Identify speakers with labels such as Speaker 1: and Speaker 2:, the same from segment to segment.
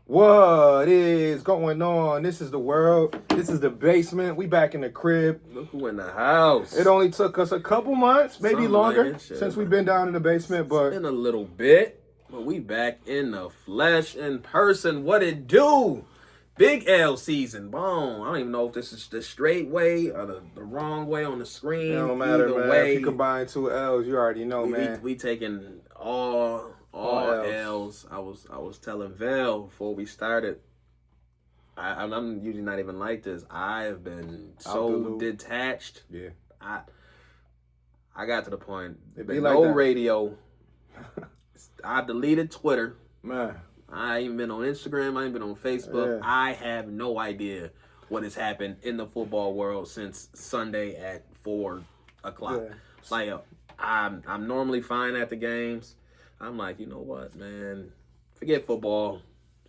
Speaker 1: What is going on? This is the world. This is the basement. We back in the crib.
Speaker 2: Look who in the house.
Speaker 1: It only took us a couple months, maybe
Speaker 2: Something
Speaker 1: longer,
Speaker 2: like shit,
Speaker 1: since we've
Speaker 2: man.
Speaker 1: been down in the basement. But
Speaker 2: It's been a little bit, but we back in the flesh, in person. What it do? Big L season. Boom. I don't even know if this is the straight way or the wrong way on the screen.
Speaker 1: it don't matter,
Speaker 2: Either
Speaker 1: man.
Speaker 2: way,
Speaker 1: If you combine two L's, you already know, man.
Speaker 2: we taking all L's. I was telling Val before we started. I'm usually not even like this. I have been so detached.
Speaker 1: Yeah.
Speaker 2: I got to the point.
Speaker 1: It be like
Speaker 2: no
Speaker 1: that.
Speaker 2: radio. I deleted Twitter.
Speaker 1: Man.
Speaker 2: I ain't been on Instagram. I ain't been on Facebook.
Speaker 1: Yeah.
Speaker 2: I have no idea what has happened in the football world since Sunday at 4 o'clock.
Speaker 1: Yeah.
Speaker 2: Like, I'm normally fine at the games. I'm like, you know what, man? Forget football.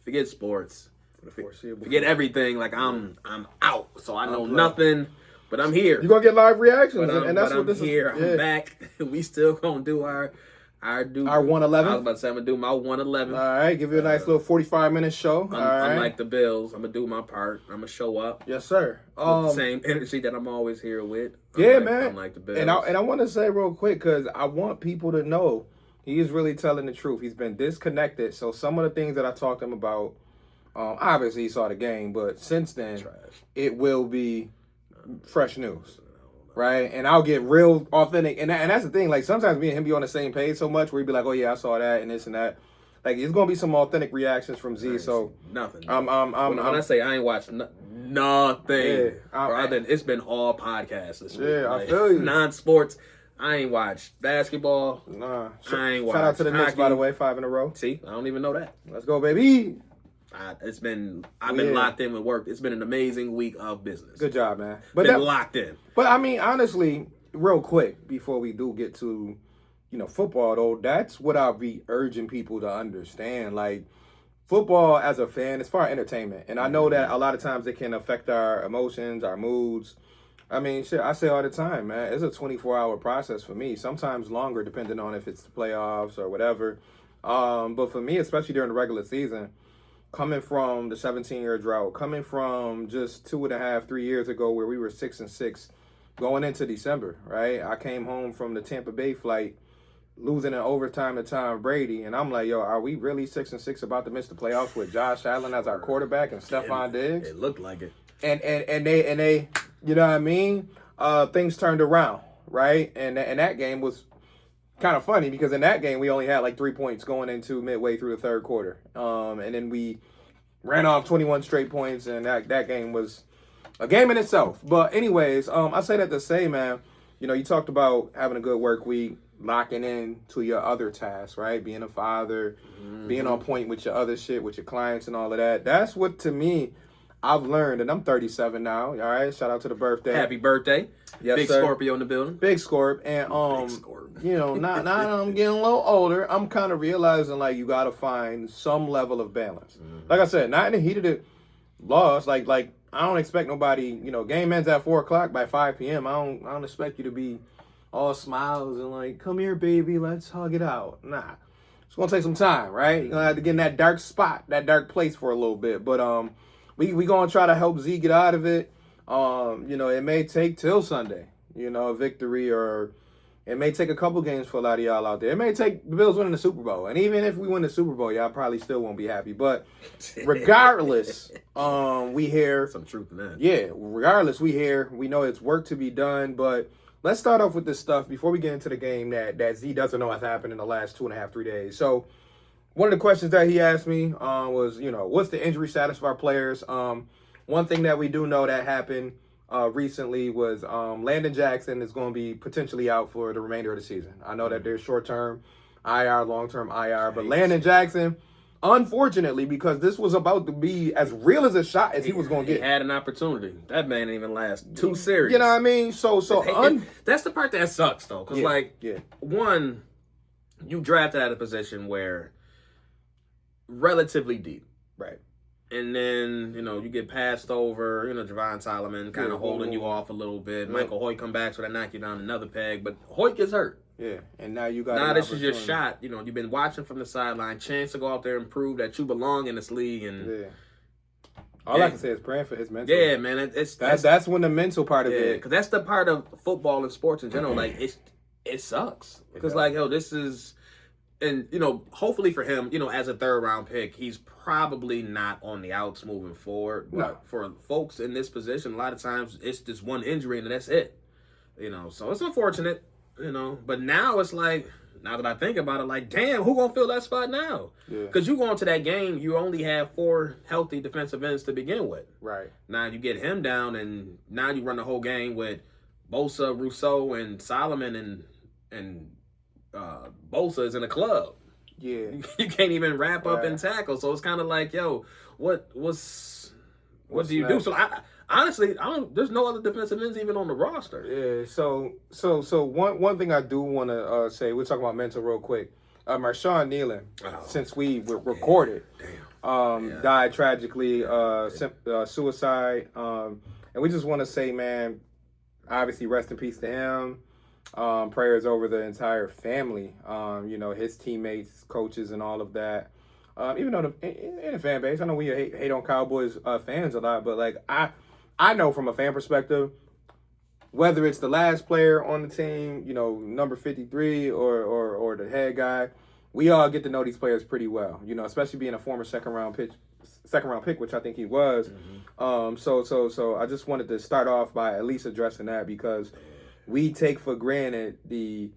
Speaker 2: Forget sports. Forget everything. Like, I'm out. So I know nothing. But I'm here.
Speaker 1: You're going to get live reactions.
Speaker 2: And
Speaker 1: that's what
Speaker 2: I'm
Speaker 1: this
Speaker 2: here.
Speaker 1: is. Yeah.
Speaker 2: I'm back. We still going to do our
Speaker 1: 111.
Speaker 2: I was about to say I'm going to do my 111.
Speaker 1: All right. Give you a nice little 45-minute show.
Speaker 2: Unlike the Bills, I'm going to do my part. I'm going to show up.
Speaker 1: Yes, sir.
Speaker 2: With the same energy that I'm always here with.
Speaker 1: Man.
Speaker 2: Unlike the Bills.
Speaker 1: And I want to say real quick, because I want people to know he is really telling the truth. He's been disconnected. So some of the things that I talked to him about, obviously he saw the game, but since then, it will be fresh news. Right? And I'll get real authentic. And that's the thing. Like, sometimes me and him be on the same page so much where he'd be like, oh, yeah, I saw that and this and that. Like, it's going to be some authentic reactions from Z. So
Speaker 2: nothing.
Speaker 1: When
Speaker 2: I say I ain't watched nothing.
Speaker 1: Yeah,
Speaker 2: it's been all podcasts this week.
Speaker 1: Yeah, I feel you.
Speaker 2: Non-sports. I ain't watched basketball.
Speaker 1: Nah.
Speaker 2: I ain't watched
Speaker 1: Shout out to the Knicks,
Speaker 2: hockey.
Speaker 1: by the way, 5 in a row.
Speaker 2: See, I don't even know that.
Speaker 1: Let's go, baby.
Speaker 2: I've been locked in with work. It's been an amazing week of business.
Speaker 1: Good job, man.
Speaker 2: Been locked in.
Speaker 1: But I mean, honestly, real quick before we do get to, football though, that's what I'll be urging people to understand. Like, football as a fan is for entertainment, and I know that a lot of times it can affect our emotions, our moods. I mean, shit, I say all the time, man, it's a 24-hour process for me. Sometimes longer, depending on if it's the playoffs or whatever. But for me, especially during the regular season, coming from the 17-year drought, coming from just 2.5, 3 years ago where we were 6-6, going into December, right? I came home from the Tampa Bay flight, losing in overtime to Tom Brady, and I'm like, yo, are we really 6-6 about to miss the playoffs with Josh Allen as our quarterback and Stephon Diggs?
Speaker 2: It looked like it.
Speaker 1: And they, you know what I mean? Things turned around, right? And that game was kind of funny because in that game we only had like 3 points going into midway through the third quarter, and then we ran off 21 straight points, and that game was a game in itself. But anyways, I say that to say, man, you talked about having a good work week, locking in to your other tasks, right? Being a father, being on point with your other shit, with your clients and all of that. That's what, to me, I've learned, and I'm 37 now, all right? Shout out to the birthday.
Speaker 2: Happy birthday.
Speaker 1: Yes,
Speaker 2: Big
Speaker 1: sir.
Speaker 2: Scorpio in the building.
Speaker 1: Big Scorp. And, now that I'm getting a little older, I'm kind of realizing, like, you got to find some level of balance. Like I said, not in the heat of the loss. Like I don't expect nobody, game ends at 4 o'clock. By 5 p.m., I don't expect you to be all smiles and like, come here, baby, let's hug it out. Nah. It's going to take some time, right? You're going to have to get in that dark spot, that dark place for a little bit. But we going to try to help Z get out of it. It may take till Sunday, a victory, or it may take a couple games for a lot of y'all out there. It may take the Bills winning the Super Bowl. And even if we win the Super Bowl, y'all probably still won't be happy. But regardless, we hear
Speaker 2: some truth in that.
Speaker 1: Yeah, regardless, we know it's work to be done. But let's start off with this stuff before we get into the game that Z doesn't know has happened in the last 2.5, 3 days. So one of the questions that he asked me was, what's the injury status of our players? One thing that we do know that happened recently was Landon Jackson is going to be potentially out for the remainder of the season. I know that there's short-term IR, long-term IR, but Landon Jackson, unfortunately, because this was about to be as real as a shot as he was going to get.
Speaker 2: He had an opportunity. That man didn't even last 2 series.
Speaker 1: You know what I mean?
Speaker 2: That's the part that sucks, though. Because, one, you drafted at a position where relatively deep.
Speaker 1: Right.
Speaker 2: And then, you get passed over, Javon Solomon kind of holding you off a little bit. Michael Hoyt come back, so that knock you down another peg. But Hoyt gets hurt.
Speaker 1: Yeah, and now you got
Speaker 2: Now
Speaker 1: an
Speaker 2: this is your
Speaker 1: opportunity.
Speaker 2: shot. You know, you've been watching from the sideline, chance to go out there and prove that you belong in this league. And
Speaker 1: Yeah. All I can say is praying for his mental.
Speaker 2: yeah, man,
Speaker 1: That's when the mental part of it.
Speaker 2: Because that's the part of football and sports in general. Like it sucks because like yo, this is, and you know, hopefully for him, you know, as a third round pick, he's probably not on the outs moving forward. But
Speaker 1: No.
Speaker 2: for folks in this position, a lot of times it's just one injury and that's it. You know, so it's unfortunate. You know, but now it's like, now that I think about it, like, damn, who gonna fill that spot now? Because you go into that game, you only have 4 healthy defensive ends to begin with.
Speaker 1: Right.
Speaker 2: Now you get him down, and now you run the whole game with Bosa, Rousseau, and Solomon, and Bosa is in a club.
Speaker 1: Yeah.
Speaker 2: You can't even wrap up and tackle. So it's kind of like, yo, what do you do? So honestly, there's no other defensive ends even on the roster.
Speaker 1: Yeah. So one thing I do want to say, we're talking about mental real quick. Marshawn Nealon, since we recorded, died tragically, suicide. And we just want to say, man, obviously rest in peace to him. Prayers over the entire family. You know, his teammates, his coaches, and all of that. Even though in the fan base, I know we hate on Cowboys fans a lot, but like I know from a fan perspective, whether it's the last player on the team, you know, number 53 or the head guy, we all get to know these players pretty well. You know, especially being a former second round pick, which I think he was. So I just wanted to start off by at least addressing that, because we take for granted the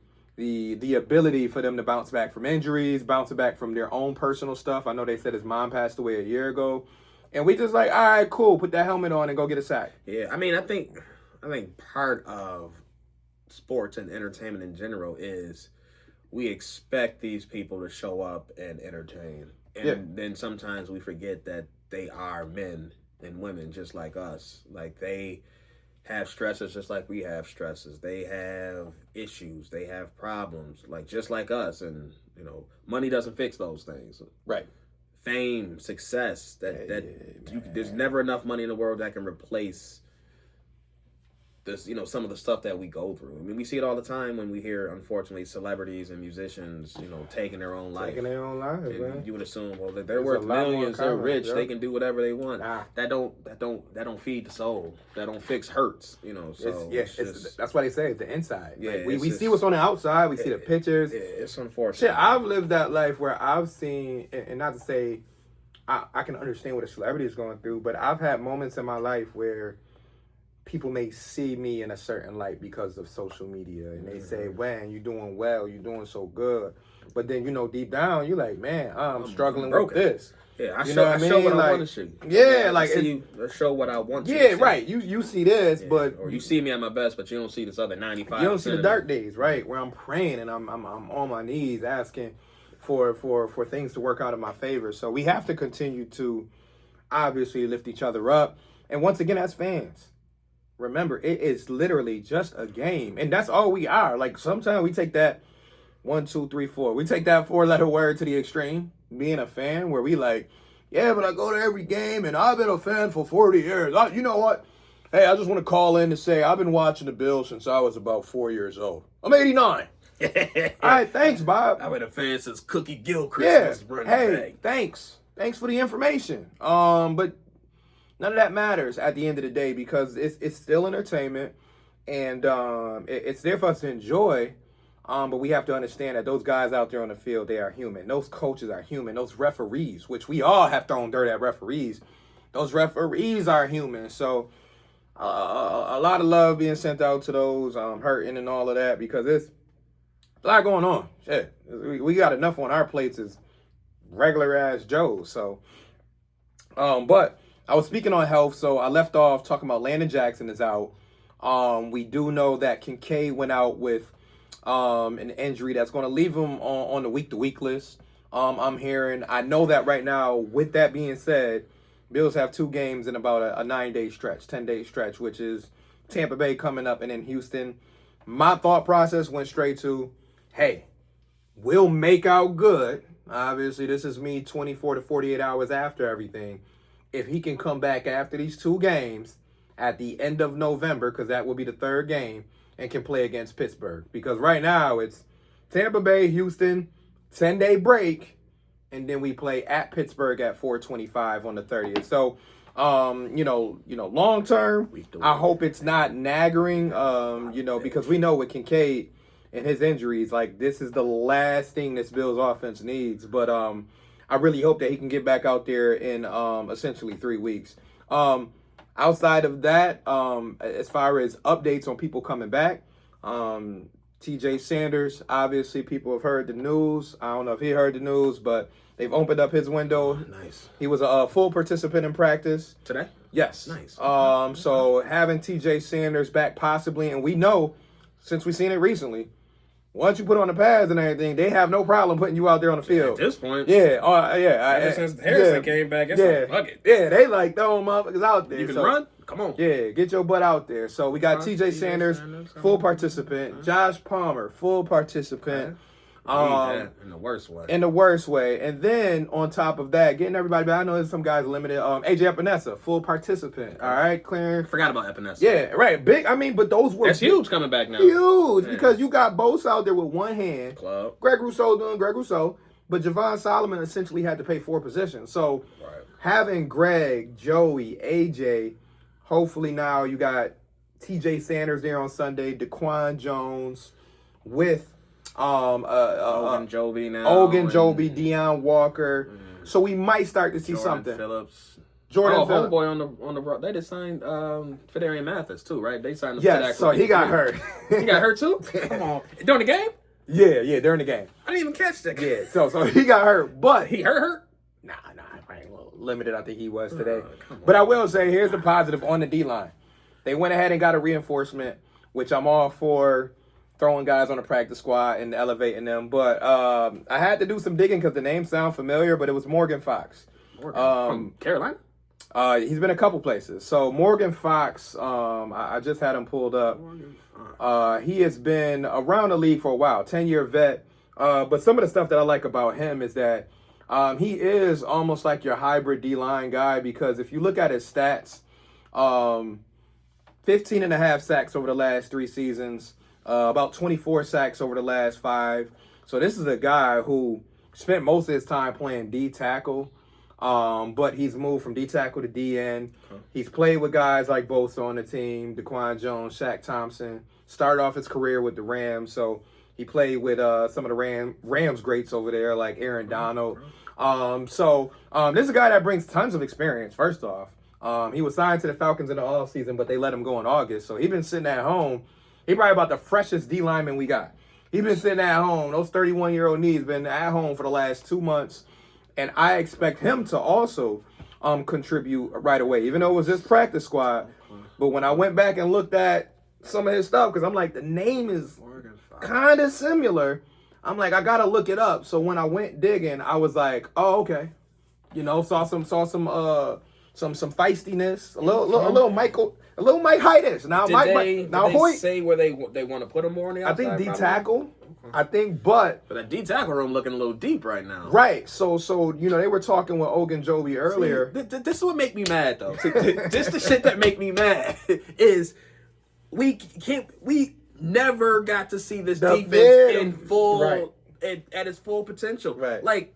Speaker 1: ability for them to bounce back from injuries, bounce back from their own personal stuff. I know they said his mom passed away a year ago, and we just like, all right, cool, put that helmet on and go get a sack.
Speaker 2: Yeah, I mean, I think part of sports and entertainment in general is we expect these people to show up and entertain, and then sometimes we forget that they are men and women just like us. Like, they have stresses just like we have stresses. They have issues. They have problems, like just like us. And you know, money doesn't fix those things.
Speaker 1: Right.
Speaker 2: Fame, success. There's never enough money in the world that can replace this. You know, some of the stuff that we go through. I mean, we see it all the time when we hear, unfortunately, celebrities and musicians, you know, taking their own life.
Speaker 1: Taking their own lives, man.
Speaker 2: You would assume, well, they're worth millions. They're rich. They can do whatever they want.
Speaker 1: Nah.
Speaker 2: That don't feed the soul. That don't fix hurts. You know. So
Speaker 1: that's why they say it's the inside.
Speaker 2: Yeah,
Speaker 1: like, we see what's on the outside. We see the pictures.
Speaker 2: Yeah, it's unfortunate.
Speaker 1: Shit, I've lived that life where I've seen, and not to say I can understand what a celebrity is going through, but I've had moments in my life where people may see me in a certain light because of social media, and they say, "Man, you're doing well. You're doing so good." But then, you know, deep down, you're like, "Man, I'm struggling with this."
Speaker 2: Yeah, I
Speaker 1: you
Speaker 2: show what
Speaker 1: like,
Speaker 2: I want to see.
Speaker 1: Yeah, like
Speaker 2: I show what I want to see.
Speaker 1: Yeah, right. You see this, but
Speaker 2: or you see me at my best, but you don't see this other 95.
Speaker 1: You don't see the dark days, right? Where I'm praying and I'm on my knees asking for things to work out in my favor. So we have to continue to obviously lift each other up. And once again, as fans, remember, it is literally just a game, and that's all we are. Like, sometimes we take that 1, 2, 3, 4. We take that 4-letter word to the extreme, being a fan, where we like, yeah, but I go to every game, and I've been a fan for 40 years. You know what? Hey, I just want to call in to say I've been watching the Bills since I was about 4 years old. I'm 89. All right, thanks, Bob.
Speaker 2: I've been a fan since Cookie Gilchrist was running back.
Speaker 1: Thanks for the information. But none of that matters at the end of the day, because it's still entertainment, and it's there for us to enjoy. But we have to understand that those guys out there on the field, they are human. Those coaches are human. Those referees, which we all have thrown dirt at referees, those referees are human. So a lot of love being sent out to those hurting and all of that, because it's a lot going on. Shit, we got enough on our plates as regular ass Joes. So, but I was speaking on health, so I left off talking about Landon Jackson is out. We do know that Kincaid went out with an injury that's going to leave him on the week-to-week list. I'm hearing. I know that right now. With that being said, Bills have 2 games in about a 9-day stretch, 10-day stretch, which is Tampa Bay coming up and then Houston. My thought process went straight to, hey, we'll make out good. Obviously, this is me 24 to 48 hours after everything. If he can come back after these 2 games at the end of November, because that will be the 3rd game, and can play against Pittsburgh. Because right now, it's Tampa Bay, Houston, 10-day break, and then we play at Pittsburgh at 4:25 on the 30th. So, long term, I hope it's not nagging, because we know with Kincaid and his injuries, like this is the last thing this Bills offense needs. But I really hope that he can get back out there in essentially 3 weeks. Outside of that, as far as updates on people coming back, TJ Sanders, obviously people have heard the news. I don't know if he heard the news, but they've opened up his window.
Speaker 2: Nice.
Speaker 1: He was a full participant in practice.
Speaker 2: Today?
Speaker 1: Yes.
Speaker 2: Nice.
Speaker 1: So having TJ Sanders back possibly, and we know, since we've seen it recently, once you put on the pads and everything, they have no problem putting you out there on the field.
Speaker 2: At this point.
Speaker 1: Yeah.
Speaker 2: Ever since Harrison came back, it's like, fuck it.
Speaker 1: Yeah, they like throwing motherfuckers out there.
Speaker 2: You can run? Come on.
Speaker 1: Yeah, get your butt out there. So we got TJ Sanders, full participant. Josh Palmer, full participant.
Speaker 2: In the worst way.
Speaker 1: In the worst way. And then on top of that, getting everybody back. I know there's some guys limited. AJ Epinesa, full participant. All right, clearing.
Speaker 2: Forgot about Epinesa.
Speaker 1: Yeah, right. Big. I mean, but those were
Speaker 2: That's huge coming back now.
Speaker 1: Huge because you got Bose out there with one hand.
Speaker 2: Club.
Speaker 1: Greg Rousseau doing Greg Rousseau. But Javon Solomon essentially had to play 4 positions. So having Greg, Joey, AJ, hopefully now you got TJ Sanders there on Sunday, Daquan Jones with
Speaker 2: Ogunjobi now.
Speaker 1: Ogunjobi, Deion Walker. So we might start to see something.
Speaker 2: Phillips.
Speaker 1: Jordan Phillips.
Speaker 2: Homeboy on the they just signed Fedarian Mathis too, right? They signed him.
Speaker 1: Yes, so he got hurt.
Speaker 2: He got hurt too? Come on. During the game?
Speaker 1: Yeah, during the game.
Speaker 2: I didn't even catch that.
Speaker 1: Yeah, so he got hurt, but
Speaker 2: he hurt?
Speaker 1: Nah, a little limited. I think he was today. But I will say, here's the positive on the D-line. They went ahead and got a reinforcement, which I'm all for, throwing guys on the practice squad and elevating them. But I had to do some digging because the name sound familiar, but it was Morgan Fox.
Speaker 2: From Carolina?
Speaker 1: He's been a couple places. So Morgan Fox, I just had him pulled up. He has been around the league for a while, 10-year vet. But some of the stuff that I like about him is that he is almost like your hybrid D-line guy, because if you look at his stats, 15 and a half sacks over the last 3 seasons, about 24 sacks over the last 5. So this is a guy who spent most of his time playing D tackle, but he's moved from D tackle to D end. He's played with guys like Bosa on the team, Daquan Jones, Shaq Thompson. Started off his career with the Rams, so he played with some of the Rams greats over there, like Aaron Donald. This is a guy that brings tons of experience, first off. He was signed to the Falcons in the offseason, but they let him go in August. So he's been sitting at home. He probably about the freshest D lineman we got. He's been sitting at home. Those 31-year-old knees been at home for the last 2 months. And I expect him to also contribute right away, even though it was his practice squad. But when I went back and looked at some of his stuff, because I'm like, the name is kind of similar. I'm like, I got to look it up. So when I went digging, I was like, oh, okay. Saw some feistiness, a little Mike Heightish. Now,
Speaker 2: Did they say where they want to put him more on the outside?
Speaker 1: I think D tackle. I think, but
Speaker 2: that D tackle room looking a little deep right now.
Speaker 1: Right. So they were talking with Ogunjobi earlier.
Speaker 2: See, this is what make me mad though. This the shit that make me mad is we never got to see this defense in full at its full potential.
Speaker 1: Right.
Speaker 2: Like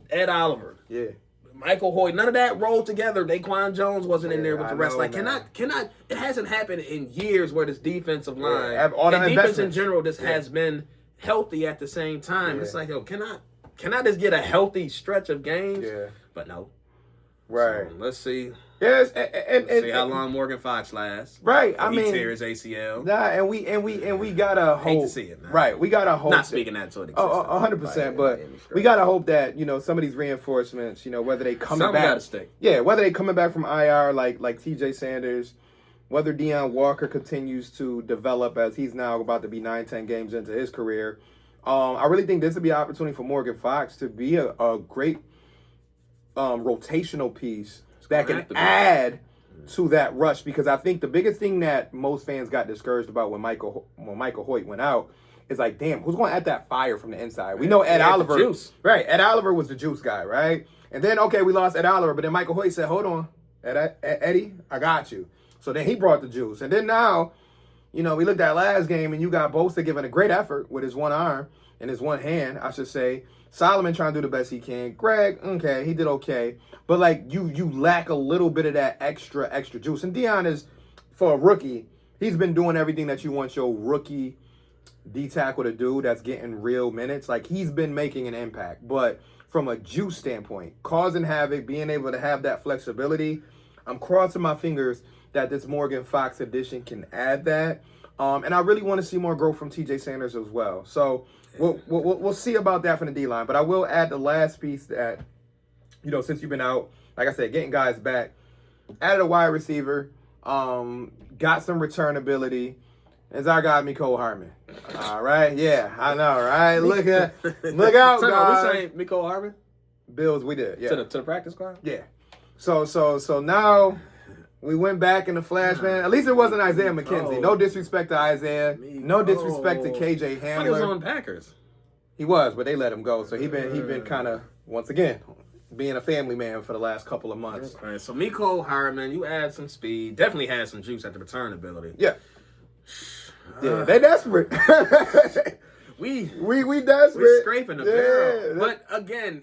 Speaker 2: Ed Oliver.
Speaker 1: Yeah.
Speaker 2: Michael Hoyt, none of that rolled together. Daquan Jones wasn't in there with the rest.
Speaker 1: Know,
Speaker 2: like, cannot. It hasn't happened in years where this defensive line
Speaker 1: and
Speaker 2: defense in general has been healthy at the same time. Yeah. It's like, yo, can I just get a healthy stretch of games?
Speaker 1: Yeah.
Speaker 2: But no.
Speaker 1: Right.
Speaker 2: So let's see.
Speaker 1: Yes,
Speaker 2: and see how long Morgan Fox lasts.
Speaker 1: Right.
Speaker 2: I mean, he tears ACL.
Speaker 1: Nah, and we gotta hope.
Speaker 2: Hate to see it, man.
Speaker 1: Right. We gotta hope.
Speaker 2: Not speaking that sort of.
Speaker 1: 100%. But we gotta hope that some of these reinforcements, whether they coming back.
Speaker 2: Gotta stick.
Speaker 1: Yeah, whether they coming back from IR like TJ Sanders, whether Deion Walker continues to develop as he's now about to be 9-10 games into his career. I really think this would be an opportunity for Morgan Fox to be a great rotational piece that can add to that rush, because I think the biggest thing that most fans got discouraged about when Michael Hoyt went out is like, damn, who's going to add that fire from the inside? We know Ed Oliver.
Speaker 2: Juice.
Speaker 1: Right. Ed Oliver was the juice guy, right? And then, okay, we lost Ed Oliver, but then Michael Hoyt said, hold on, Eddie, I got you. So then he brought the juice. And then now, we looked at last game and you got Bosa giving a great effort with his one arm. in his one hand, I should say. Solomon trying to do the best he can. Greg, okay, he did okay. But, like, you lack a little bit of that extra juice. And Dion is, for a rookie, he's been doing everything that you want your rookie D-tackle to do that's getting real minutes. Like, he's been making an impact. But from a juice standpoint, causing havoc, being able to have that flexibility, I'm crossing my fingers that this Morgan Fox edition can add that. And I really want to see more growth from TJ Sanders as well. So we'll see about that from the D-line. But I will add the last piece that, since you've been out, like I said, getting guys back, added a wide receiver, got some returnability. It's our guy, Mecole Hardman. All right, yeah, I know, right? Look out, guys.
Speaker 2: We saying Mecole Hardman?
Speaker 1: Bills, we did, yeah.
Speaker 2: To the practice squad?
Speaker 1: Yeah. So now we went back in the flash, man. At least it wasn't Isaiah McKenzie. No disrespect to Isaiah. No disrespect to KJ Hamler.
Speaker 2: He was on Packers.
Speaker 1: He was, but they let him go. So he been kind of, once again, being a family man for the last couple of months.
Speaker 2: Okay, so Mecole Hardman, you add some speed. Definitely had some juice at the return ability.
Speaker 1: Yeah. Yeah, they desperate. we desperate.
Speaker 2: We're scraping the barrel. But again,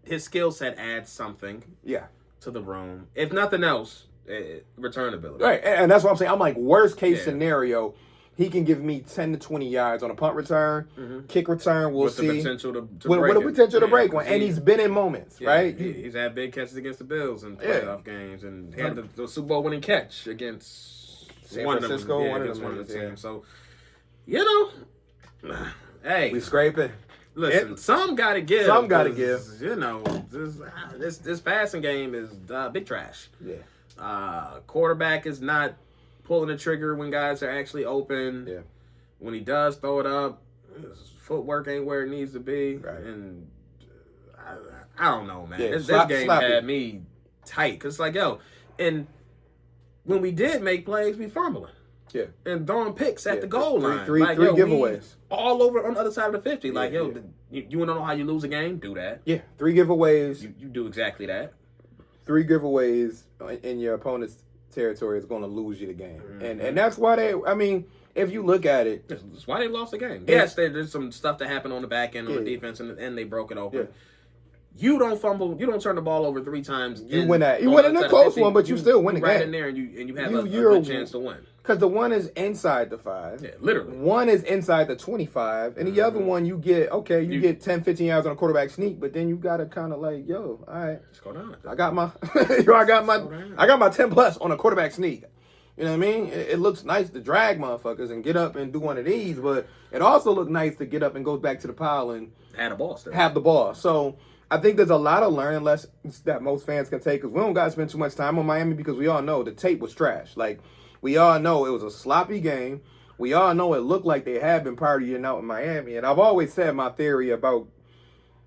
Speaker 2: his skill set adds something.
Speaker 1: Yeah.
Speaker 2: To the room. If nothing else, return ability.
Speaker 1: Right, and that's what I'm saying. I'm like, worst case scenario, he can give me 10 to 20 yards on a punt return, kick return. We'll see.
Speaker 2: With the potential to
Speaker 1: break with the potential to break one, and he's been in moments, right?
Speaker 2: He's had big catches against the Bills in playoff games, and had the Super Bowl winning catch against
Speaker 1: San Francisco,
Speaker 2: one of the teams. So, hey,
Speaker 1: we scraping.
Speaker 2: Listen, some got to give.
Speaker 1: Some got to give.
Speaker 2: This passing game is big trash.
Speaker 1: Yeah.
Speaker 2: Quarterback is not pulling the trigger when guys are actually open.
Speaker 1: Yeah.
Speaker 2: When he does throw it up, his footwork ain't where it needs to be.
Speaker 1: Right.
Speaker 2: And I don't know, man.
Speaker 1: Yeah,
Speaker 2: this game had me tight. Because, and when we did make plays, we fumbling.
Speaker 1: Yeah.
Speaker 2: And throwing picks at the goal line.
Speaker 1: Three giveaways.
Speaker 2: All over on the other side of the 50. You want to know how you lose a game? Do that.
Speaker 1: Yeah. 3 giveaways.
Speaker 2: You do exactly that.
Speaker 1: 3 giveaways in your opponent's territory is going to lose you the game. Mm-hmm. And that's why if you look at it.
Speaker 2: That's why they lost the game. Yes, there's some stuff that happened on the back end on the defense, and they broke it open. Yeah. You don't fumble. You don't turn the ball over 3 times.
Speaker 1: You win that. You win in a close one, but you still win the game.
Speaker 2: Right in there, and you have a good chance to win.
Speaker 1: Because the one is inside the 5.
Speaker 2: Yeah, literally.
Speaker 1: One is inside the 25, and the other one you get 10, 15 yards on a quarterback sneak, but then you gotta kind of all right,
Speaker 2: let's go down.
Speaker 1: I got my 10 plus on a quarterback sneak. You know what I mean? It looks nice to drag motherfuckers and get up and do one of these, but it also looks nice to get up and go back to the pile and have the ball. So I think there's a lot of learning lessons that most fans can take, because we don't got to spend too much time on Miami, because we all know the tape was trash. Like, we all know it was a sloppy game. We all know it looked like they had been partying out in Miami. And I've always said my theory about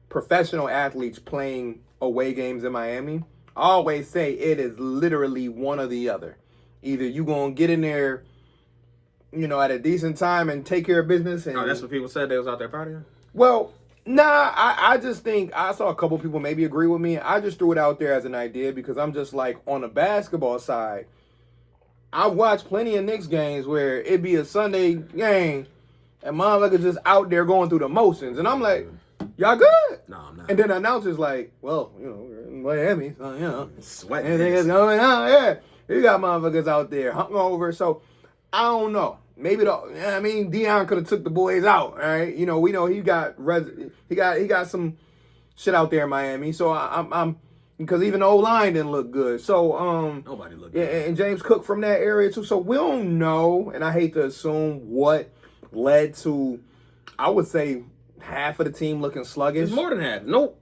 Speaker 1: professional athletes playing away games in Miami. I always say it is literally one or the other. Either you going to get in there, at a decent time and take care of business. And
Speaker 2: that's what people said, they was out there partying?
Speaker 1: Well, nah, I just think I saw a couple people maybe agree with me. I just threw it out there as an idea because I'm just like, on the basketball side, I've watched plenty of Knicks games where it'd be a Sunday game and motherfuckers just out there going through the motions. And I'm like, y'all good?
Speaker 2: No, I'm not.
Speaker 1: And then the announcer's like, well, we're in Miami, so,
Speaker 2: sweating.
Speaker 1: Anything is going on, yeah. You got motherfuckers out there hungover. So, I don't know. Maybe Deion could have took the boys out, right? We know he got some shit out there in Miami. So I'm because even the O-line didn't look good. So
Speaker 2: nobody looked good.
Speaker 1: And James Cook from that area too. So we don't know, and I hate to assume what led to, I would say, half of the team looking sluggish.
Speaker 2: It's more than half. No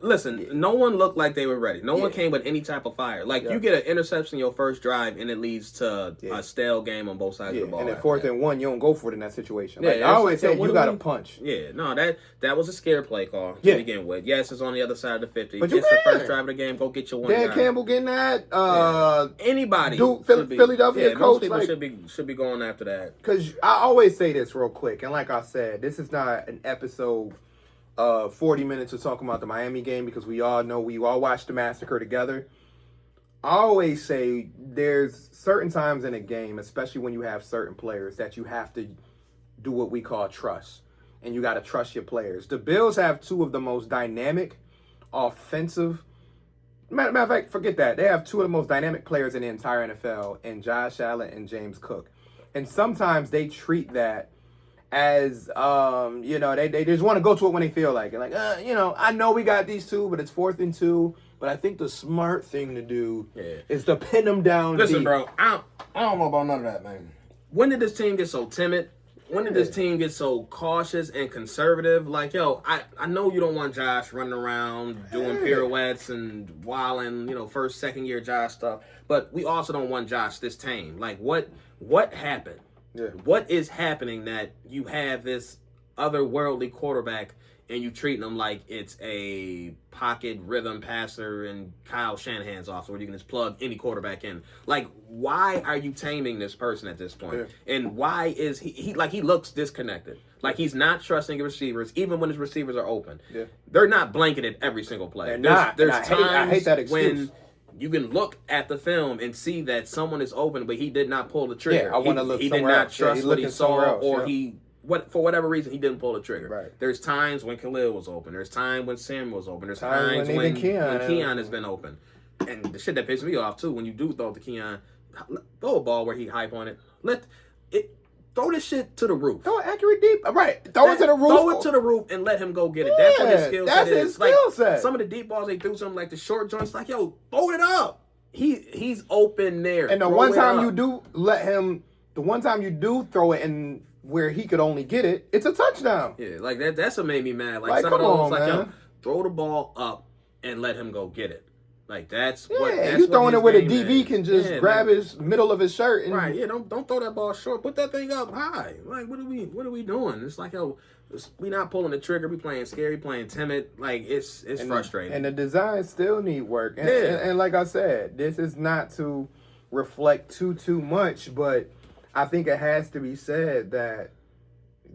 Speaker 2: one looked like they were ready. No one came with any type of fire. You get an interception your first drive, and it leads to a stale game on both sides of the ball.
Speaker 1: And at 4th and 1, you don't go for it in that situation. I always say you got to punch.
Speaker 2: Yeah, no, that was a scare play call to begin with. Yes, it's on the other side of the 50. But it's the first drive of the game. Go get your 1
Speaker 1: Dan Campbell getting that.
Speaker 2: Anybody.
Speaker 1: Philadelphia coach.
Speaker 2: Most people should be going after that.
Speaker 1: Because I always say this real quick, and like I said, this is not an episode 40 minutes of talking about the Miami game, because we all know we all watched the massacre together. I always say there's certain times in a game, especially when you have certain players, that you have to do what we call trust. and you got to trust your players. The Bills have two of the most dynamic offensive. Matter of fact, forget that. They have two of the most dynamic players in the entire NFL, and Josh Allen and James Cook. And sometimes they treat that as, they just want to go to it when they feel like it. Like, I know we got these two, but it's 4th and 2. But I think the smart thing to do is to pin them down.
Speaker 2: Listen,
Speaker 1: deep.
Speaker 2: bro, I don't know about none of that, man. When did this team get so timid? When did this team get so cautious and conservative? Like, yo, I know you don't want Josh running around doing pirouettes and wilding, first, second year Josh stuff. But we also don't want Josh this tame. Like, what happened?
Speaker 1: Yeah.
Speaker 2: What is happening that you have this otherworldly quarterback and you treating him like it's a pocket rhythm passer and Kyle Shanahan's off, where you can just plug any quarterback in? Like, why are you taming this person at this point? Yeah. And why is he looks disconnected? Like, he's not trusting his receivers, even when his receivers are open. Yeah. They're not blanketed every single play. There's times
Speaker 1: I hate that excuse.
Speaker 2: when you can look at the film and see that someone is open, but he did not pull the trigger.
Speaker 1: Yeah, I want to look
Speaker 2: He
Speaker 1: somewhere
Speaker 2: did not
Speaker 1: else.
Speaker 2: trust what he saw, or
Speaker 1: yeah.
Speaker 2: for whatever reason, he didn't pull the trigger.
Speaker 1: Right.
Speaker 2: There's times when Khalil was open. There's times when Sam was open. There's times when Keon has been open. And the shit that pisses me off, too, when you do throw it to Keon, throw a ball where he hype on it. Throw this shit to the roof.
Speaker 1: Throw it accurate deep. Right. Throw it to the roof.
Speaker 2: Throw it to the roof and let him go get it. That's what his skill set is.
Speaker 1: That's his skill set.
Speaker 2: Some of the deep balls they threw, something like the short joints, like, yo, throw it up. He's open there.
Speaker 1: And the one time you do throw it in where he could only get it, it's a touchdown.
Speaker 2: Yeah, like that's what made me mad. Like some of those, yo, throw the ball up and let him go get it. Like that's
Speaker 1: you throwing it where the DB can just grab his middle of his shirt. And,
Speaker 2: right, yeah, don't throw that ball short. Put that thing up high. Like, what are we doing? It's like, yo, we not pulling the trigger. We playing scary, playing timid. Like, it's frustrating.
Speaker 1: And the designs still need work. And like I said, this is not to reflect too much, but I think it has to be said that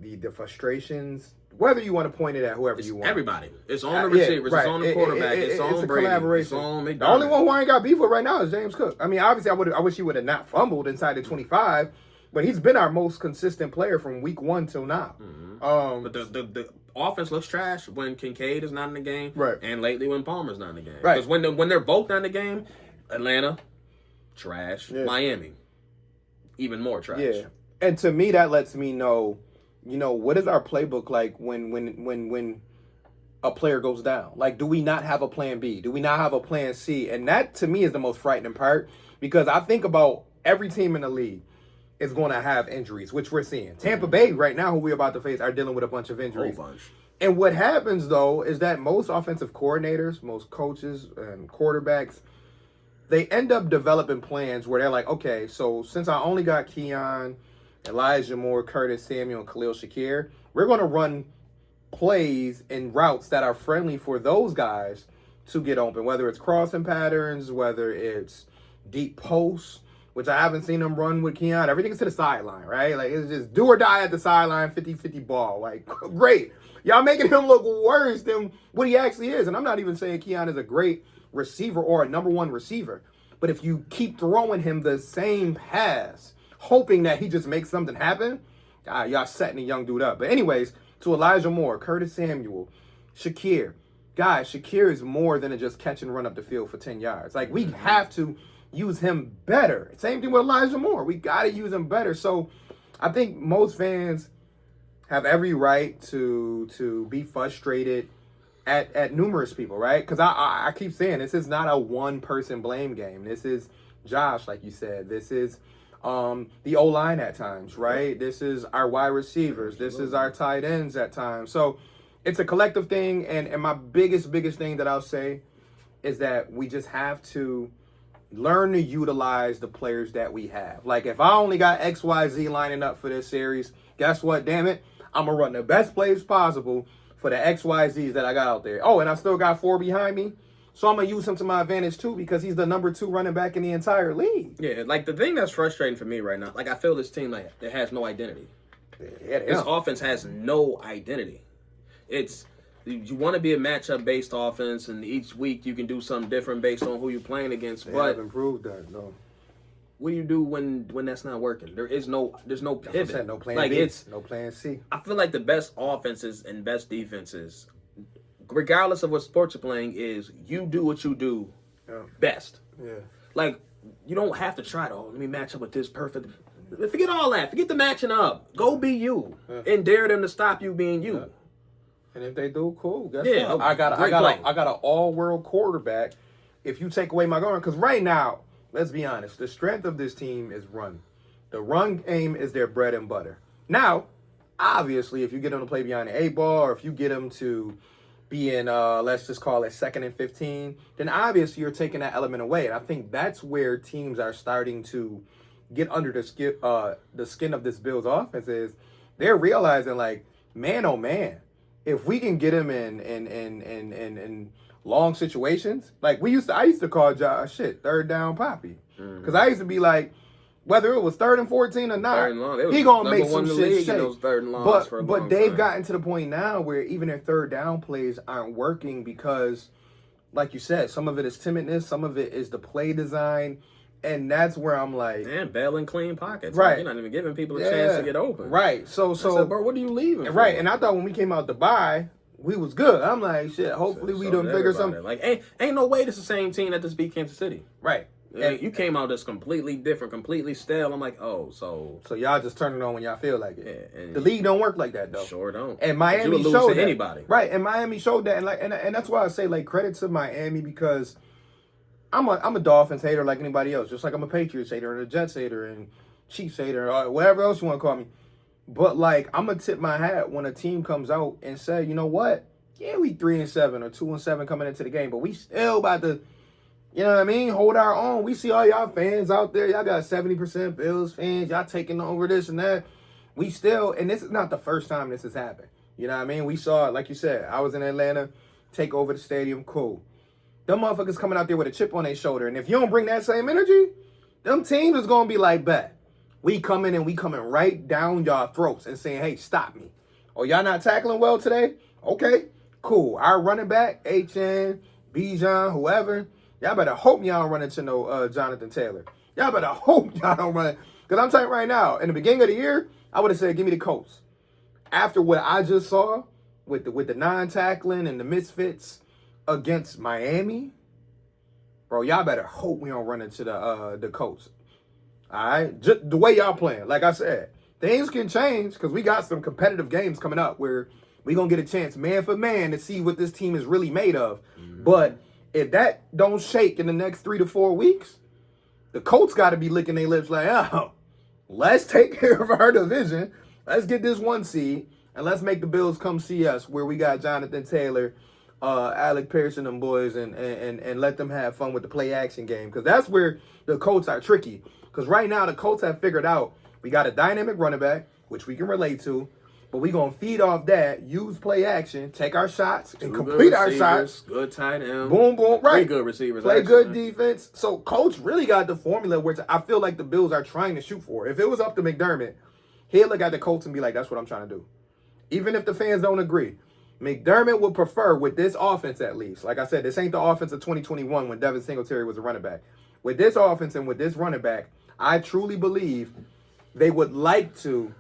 Speaker 1: the frustrations, whether you want to point it at whoever you want.
Speaker 2: Everybody. It's on the receivers. It's on the quarterback. It's on Brady.
Speaker 1: Collaboration.
Speaker 2: It's on McDermott.
Speaker 1: The only one who I ain't got beef with right now is James Cook. I mean, obviously, I wish he would have not fumbled inside the 25, but he's been our most consistent player from week 1 till now.
Speaker 2: Mm-hmm. But the offense looks trash when Kincaid is not in the game,
Speaker 1: right?
Speaker 2: And lately when Palmer's not in the game,
Speaker 1: right?
Speaker 2: Because when they're both not in the game, Atlanta, trash. Yeah. Miami, even more trash.
Speaker 1: Yeah, and to me that lets me know, what is our playbook like when a player goes down? Like, do we not have a plan B? Do we not have a plan C? And that to me is the most frightening part, because I think about every team in the league is going to have injuries, which we're seeing. Tampa Bay right now, who we're about to face, are dealing with a bunch of injuries. And what happens, though, is that most offensive coordinators, most coaches and quarterbacks, they end up developing plans where they're like, okay, so since I only got Keon, Elijah Moore, Curtis Samuel, and Khalil Shakir, we're going to run plays and routes that are friendly for those guys to get open, whether it's crossing patterns, whether it's deep posts, which I haven't seen them run with Keon. Everything's to the sideline, right? Like, it's just do or die at the sideline, 50-50 ball. Like, great. Y'all making him look worse than what he actually is. And I'm not even saying Keon is a great receiver or a number 1 receiver. But if you keep throwing him the same pass, hoping that he just makes something happen, y'all setting a young dude up. But anyways, to Elijah Moore, Curtis Samuel, Shakir. Guys, Shakir is more than a just catch and run up the field for 10 yards. Like, we have to use him better. Same thing with Elijah Moore. We got to use him better. So I think most fans have every right to be frustrated at numerous people, right? Because I keep saying this is not a one-person blame game. This is Josh, like you said. This is the O-line at times, right? This is our wide receivers. This is our tight ends at times. So it's a collective thing. And my biggest thing that I'll say is that we just have to learn to utilize the players that we have. Like, if I only got XYZ lining up for this series, guess what? Damn it. I'm going to run the best plays possible for the XYZs that I got out there. Oh, and I still got 4 behind me. So I'm going to use him to my advantage, too, because he's the number 2 running back in the entire league.
Speaker 2: Yeah, like, the thing that's frustrating for me right now, like, I feel this team, like, it has no identity.
Speaker 1: Yeah,
Speaker 2: this offense has no identity. You want to be a matchup-based offense, and each week you can do something different based on who you're playing against.
Speaker 1: They have improved that, though.
Speaker 2: what do you do when that's not working? There's no pivot.
Speaker 1: Said, no plan
Speaker 2: like
Speaker 1: B,
Speaker 2: it's
Speaker 1: no plan C.
Speaker 2: I feel like the best offenses and best defenses, regardless of what sports you're playing, is you do what you do best.
Speaker 1: Yeah.
Speaker 2: Like you don't have to try to let me match up with this perfect. Forget all that. Forget the matching up. Go be you and dare them to stop you being you.
Speaker 1: Yeah. And if they do, cool. Guess
Speaker 2: Yeah,
Speaker 1: what? I got an all-world quarterback. If you take away my guard, because right now, let's be honest, the strength of this team is run. The run game is their bread and butter. Now, obviously, if you get them to play behind the 8-ball, or if you get them to be in, let's just call it 2nd and 15, then obviously you're taking that element away. And I think that's where teams are starting to get under the skin of this Bills offense is they're realizing, like, man, oh man, if we can get him in long situations, like I used to call Josh third down Poppy, because I used to be like, whether it was 3rd and 14 or not, he gonna make some shit shake.
Speaker 2: Those third and longs for a long
Speaker 1: but they've
Speaker 2: time.
Speaker 1: gotten to the point now where even their third down plays aren't working because, like you said, some of it is timidness, some of it is the play design. And that's where I'm like,
Speaker 2: and bailing clean pockets.
Speaker 1: Right.
Speaker 2: Like, you're not even giving people a chance to get open.
Speaker 1: Right. So,
Speaker 2: said, bro, what are you leaving?
Speaker 1: Right. And I thought when we came out to buy, we was good. I'm like, shit. Hopefully we done figure something.
Speaker 2: Like, ain't no way this is the same team that just beat Kansas City.
Speaker 1: Right.
Speaker 2: And you came out just completely different, completely stale. I'm like, oh, so
Speaker 1: y'all just turn it on when y'all feel like it.
Speaker 2: Yeah, and
Speaker 1: the league don't work like that though.
Speaker 2: Sure don't.
Speaker 1: And Miami
Speaker 2: you would
Speaker 1: showed
Speaker 2: lose to
Speaker 1: that.
Speaker 2: anybody.
Speaker 1: Right. And Miami showed that. And that's why I say, like, credit to Miami, because I'm a Dolphins hater like anybody else, just like I'm a Patriots hater and a Jets hater and Chiefs hater or whatever else you want to call me. But, like, I'm going to tip my hat when a team comes out and say, you know what? Yeah, we 3-7 or 2-7 coming into the game, but we still about to, you know what I mean, hold our own. We see all y'all fans out there. Y'all got 70% Bills fans. Y'all taking over this and that. We still, and this is not the first time this has happened. You know what I mean? We saw it, like you said, I was in Atlanta, take over the stadium, cool. Them motherfuckers coming out there with a chip on their shoulder. And if you don't bring that same energy, them teams is going to be like, bet. We coming right down y'all throats and saying, hey, stop me. Oh, y'all not tackling well today? Okay, cool. Our running back, HN, Bijan, whoever, y'all better hope y'all don't run into no Jonathan Taylor. Y'all better hope y'all don't run. Because I'm telling you right now, in the beginning of the year, I would have said, give me the Colts. After what I just saw with the non-tackling and the misfits against Miami, bro, y'all better hope we don't run into the Colts. All right? Just the way y'all playing, like I said, things can change because we got some competitive games coming up where we going to get a chance man for man to see what this team is really made of. Mm-hmm. But if that don't shake in the next 3 to 4 weeks, the Colts got to be licking their lips like, oh, let's take care of our division. Let's get this 1 seed, and let's make the Bills come see us where we got Jonathan Taylor, Alec Pierce and them boys, and let them have fun with the play action game. Because that's where the Colts are tricky. Because right now the Colts have figured out we got a dynamic running back, which we can relate to, but we going to feed off that, use play action, take our shots, and complete our shots.
Speaker 2: Good tight end.
Speaker 1: Boom, boom. Right.
Speaker 2: 3 good receivers.
Speaker 1: Play good defense. So Coach really got the formula where I feel like the Bills are trying to shoot for. If it was up to McDermott, he'd look at the Colts and be like, that's what I'm trying to do. Even if the fans don't agree. McDermott would prefer, with this offense at least, like I said, this ain't the offense of 2021 when Devin Singletary was a running back. With this offense and with this running back, I truly believe they would like to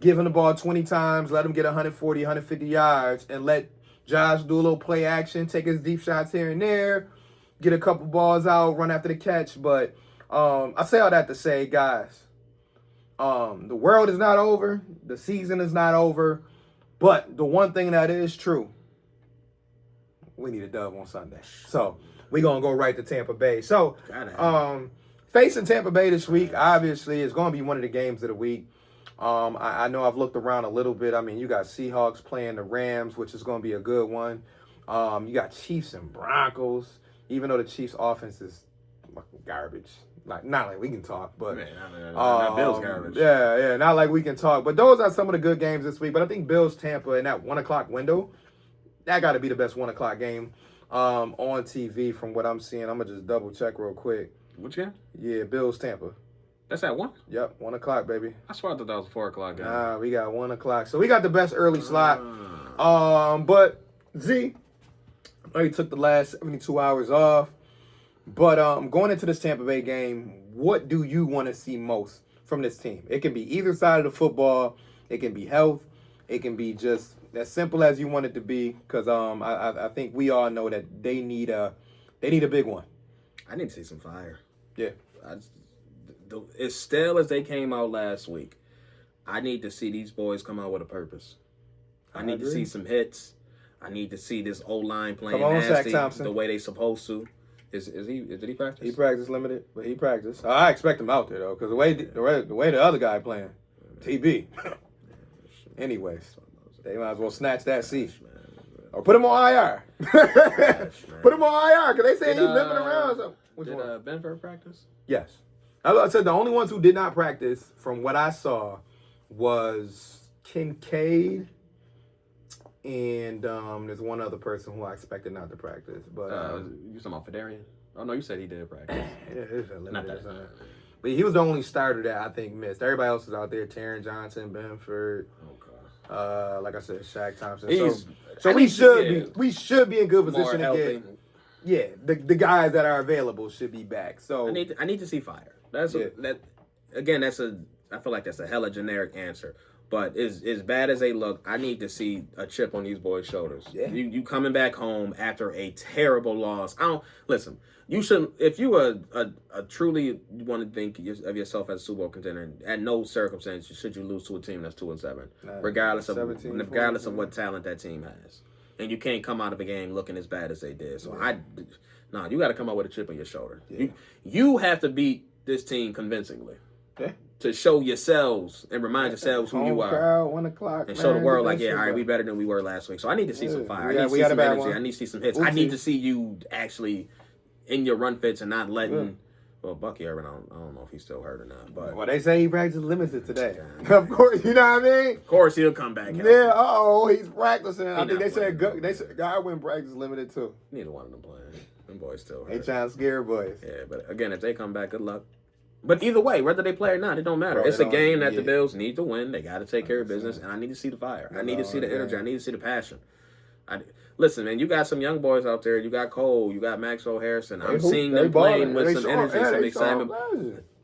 Speaker 1: give him the ball 20 times, let him get 140, 150 yards, and let Josh do a little play action, take his deep shots here and there, get a couple balls out, run after the catch. But I say all that to say, guys, the world is not over. The season is not over. But the one thing that is true, we need a dub on Sunday. So we're going to go right to Tampa Bay. So facing Tampa Bay this week, obviously, is going to be one of the games of the week. I know I've looked around a little bit. I mean, you got Seahawks playing the Rams, which is going to be a good one. You got Chiefs and Broncos, even though the Chiefs' offense is garbage. Not like we can talk, but
Speaker 2: not Bills garbage.
Speaker 1: Yeah, not like we can talk. But those are some of the good games this week. But I think Bills Tampa in that 1 o'clock window, that got to be the best 1 o'clock game on TV from what I'm seeing. I'm gonna just double check real quick.
Speaker 2: Which game?
Speaker 1: Yeah, Bills Tampa.
Speaker 2: That's at 1?
Speaker 1: Yep, 1 o'clock, baby.
Speaker 2: I swear I thought that was a 4 o'clock game.
Speaker 1: Nah, we got 1 o'clock. So we got the best early slot. But Z, I already took the last 72 hours off. But going into this Tampa Bay game, what do you want to see most from this team? It can be either side of the football. It can be health. It can be just as simple as you want it to be. Because I think we all know that they need a big one.
Speaker 2: I need to see some fire.
Speaker 1: Yeah.
Speaker 2: As stale as they came out last week, I need to see these boys come out with a purpose. I need to see some hits. I need to see this O-line playing nasty the way they supposed to. Did he practice?
Speaker 1: He practiced limited, but he practiced. I expect him out there though, because the way the other guy playing, TB. Anyways, they might as well snatch that seat or put him on IR. Put him on IR because they say he's limping around. So
Speaker 2: did Benford practice?
Speaker 1: Yes. I said the only ones who did not practice, from what I saw, was Kincaid. And there's one other person who I expected not to practice, but
Speaker 2: you talking about Fedarian? Oh no, you said he did practice.
Speaker 1: Yeah, it's a limited time. But he was the only starter that I think missed. Everybody else was out there: Taron Johnson, Benford. Like I said, Shaq Thompson. So we should be in good position to get. Yeah, the guys that are available should be back. So
Speaker 2: I need to see fire. I feel like that's a hella generic answer. But as bad as they look, I need to see a chip on these boys' shoulders.
Speaker 1: Yeah.
Speaker 2: You coming back home after a terrible loss. Listen. You shouldn't. If you are a truly want to think of yourself as a Super Bowl contender, at no circumstance should you lose to a team that's 2-7, regardless of what talent that team has. And you can't come out of a game looking as bad as they did. So you got to come out with a chip on your shoulder. Yeah. You have to beat this team convincingly.
Speaker 1: Yeah.
Speaker 2: To show yourselves and remind yourselves who you are.
Speaker 1: Crowd, 1 o'clock,
Speaker 2: and show the world, like, all right, we better than we were last week. So I need to see some fire. I need to see some energy. I need to see some hits. I need to see you actually in your run fits and not letting. Well, Bucky Irvin, I don't know if he's still hurt or not. But
Speaker 1: they say he practiced limited today. Of course, you know what I mean.
Speaker 2: Of course, he'll come back.
Speaker 1: Yeah. He's practicing. I think they said guy went practice limited too.
Speaker 2: Neither one of them playing. Them boys still hurt.
Speaker 1: They trying to scare boys.
Speaker 2: Yeah, but again, if they come back, good luck. But either way, whether they play or not, it don't matter. It's a game that the Bills need to win. They got to take care of business, and I need to see the fire. I need to see the energy. I need to see the passion. Listen, man, you got some young boys out there. You got Cole. You got Maxwell Harrison. I'm seeing them playing with some energy, some excitement.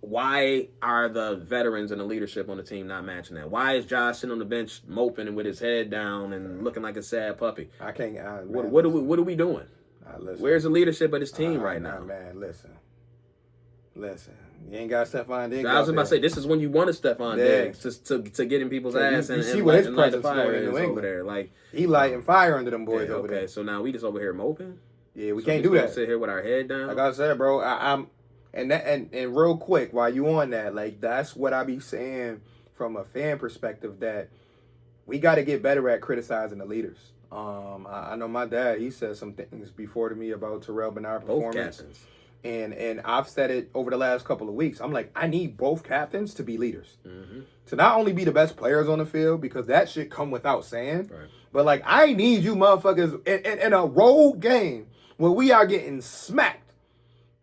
Speaker 2: Why are the veterans and the leadership on the team not matching that? Why is Josh sitting on the bench moping and with his head down and looking like a sad puppy?
Speaker 1: I can't.
Speaker 2: What are we doing? Where's the leadership of this team right now?
Speaker 1: Man, listen. You ain't got Stephon Diggs.
Speaker 2: I was about to say, this is when you wanted Stephon Diggs to get in people's ass and
Speaker 1: see what his presence
Speaker 2: fire
Speaker 1: in New England
Speaker 2: over there. Like,
Speaker 1: he lighting fire under them boys over there.
Speaker 2: Okay, so now we just over here moping.
Speaker 1: Yeah, we can't do that.
Speaker 2: Sit here with our head down.
Speaker 1: Like I said, bro, and real quick while you on that, like that's what I be saying from a fan perspective, that we got to get better at criticizing the leaders. I know my dad, he said some things before to me about Terrell Bernard performance.
Speaker 2: Both captains.
Speaker 1: And I've said it over the last couple of weeks. I'm like, I need both captains to be leaders.
Speaker 2: Mm-hmm.
Speaker 1: To not only be the best players on the field, because that shit come without saying,
Speaker 2: right.
Speaker 1: But like, I need you motherfuckers in a road game where we are getting smacked.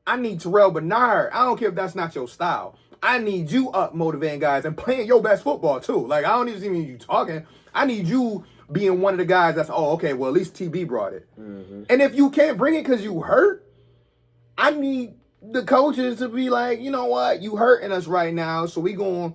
Speaker 1: I need Terrell Bernard. I don't care if that's not your style. I need you up motivating guys and playing your best football too. Like, I don't even see you talking. I need you being one of the guys that's, okay, well, at least TB brought it.
Speaker 2: Mm-hmm.
Speaker 1: And if you can't bring it because you hurt, I need the coaches to be like, you know what, you hurting us right now, so we gonna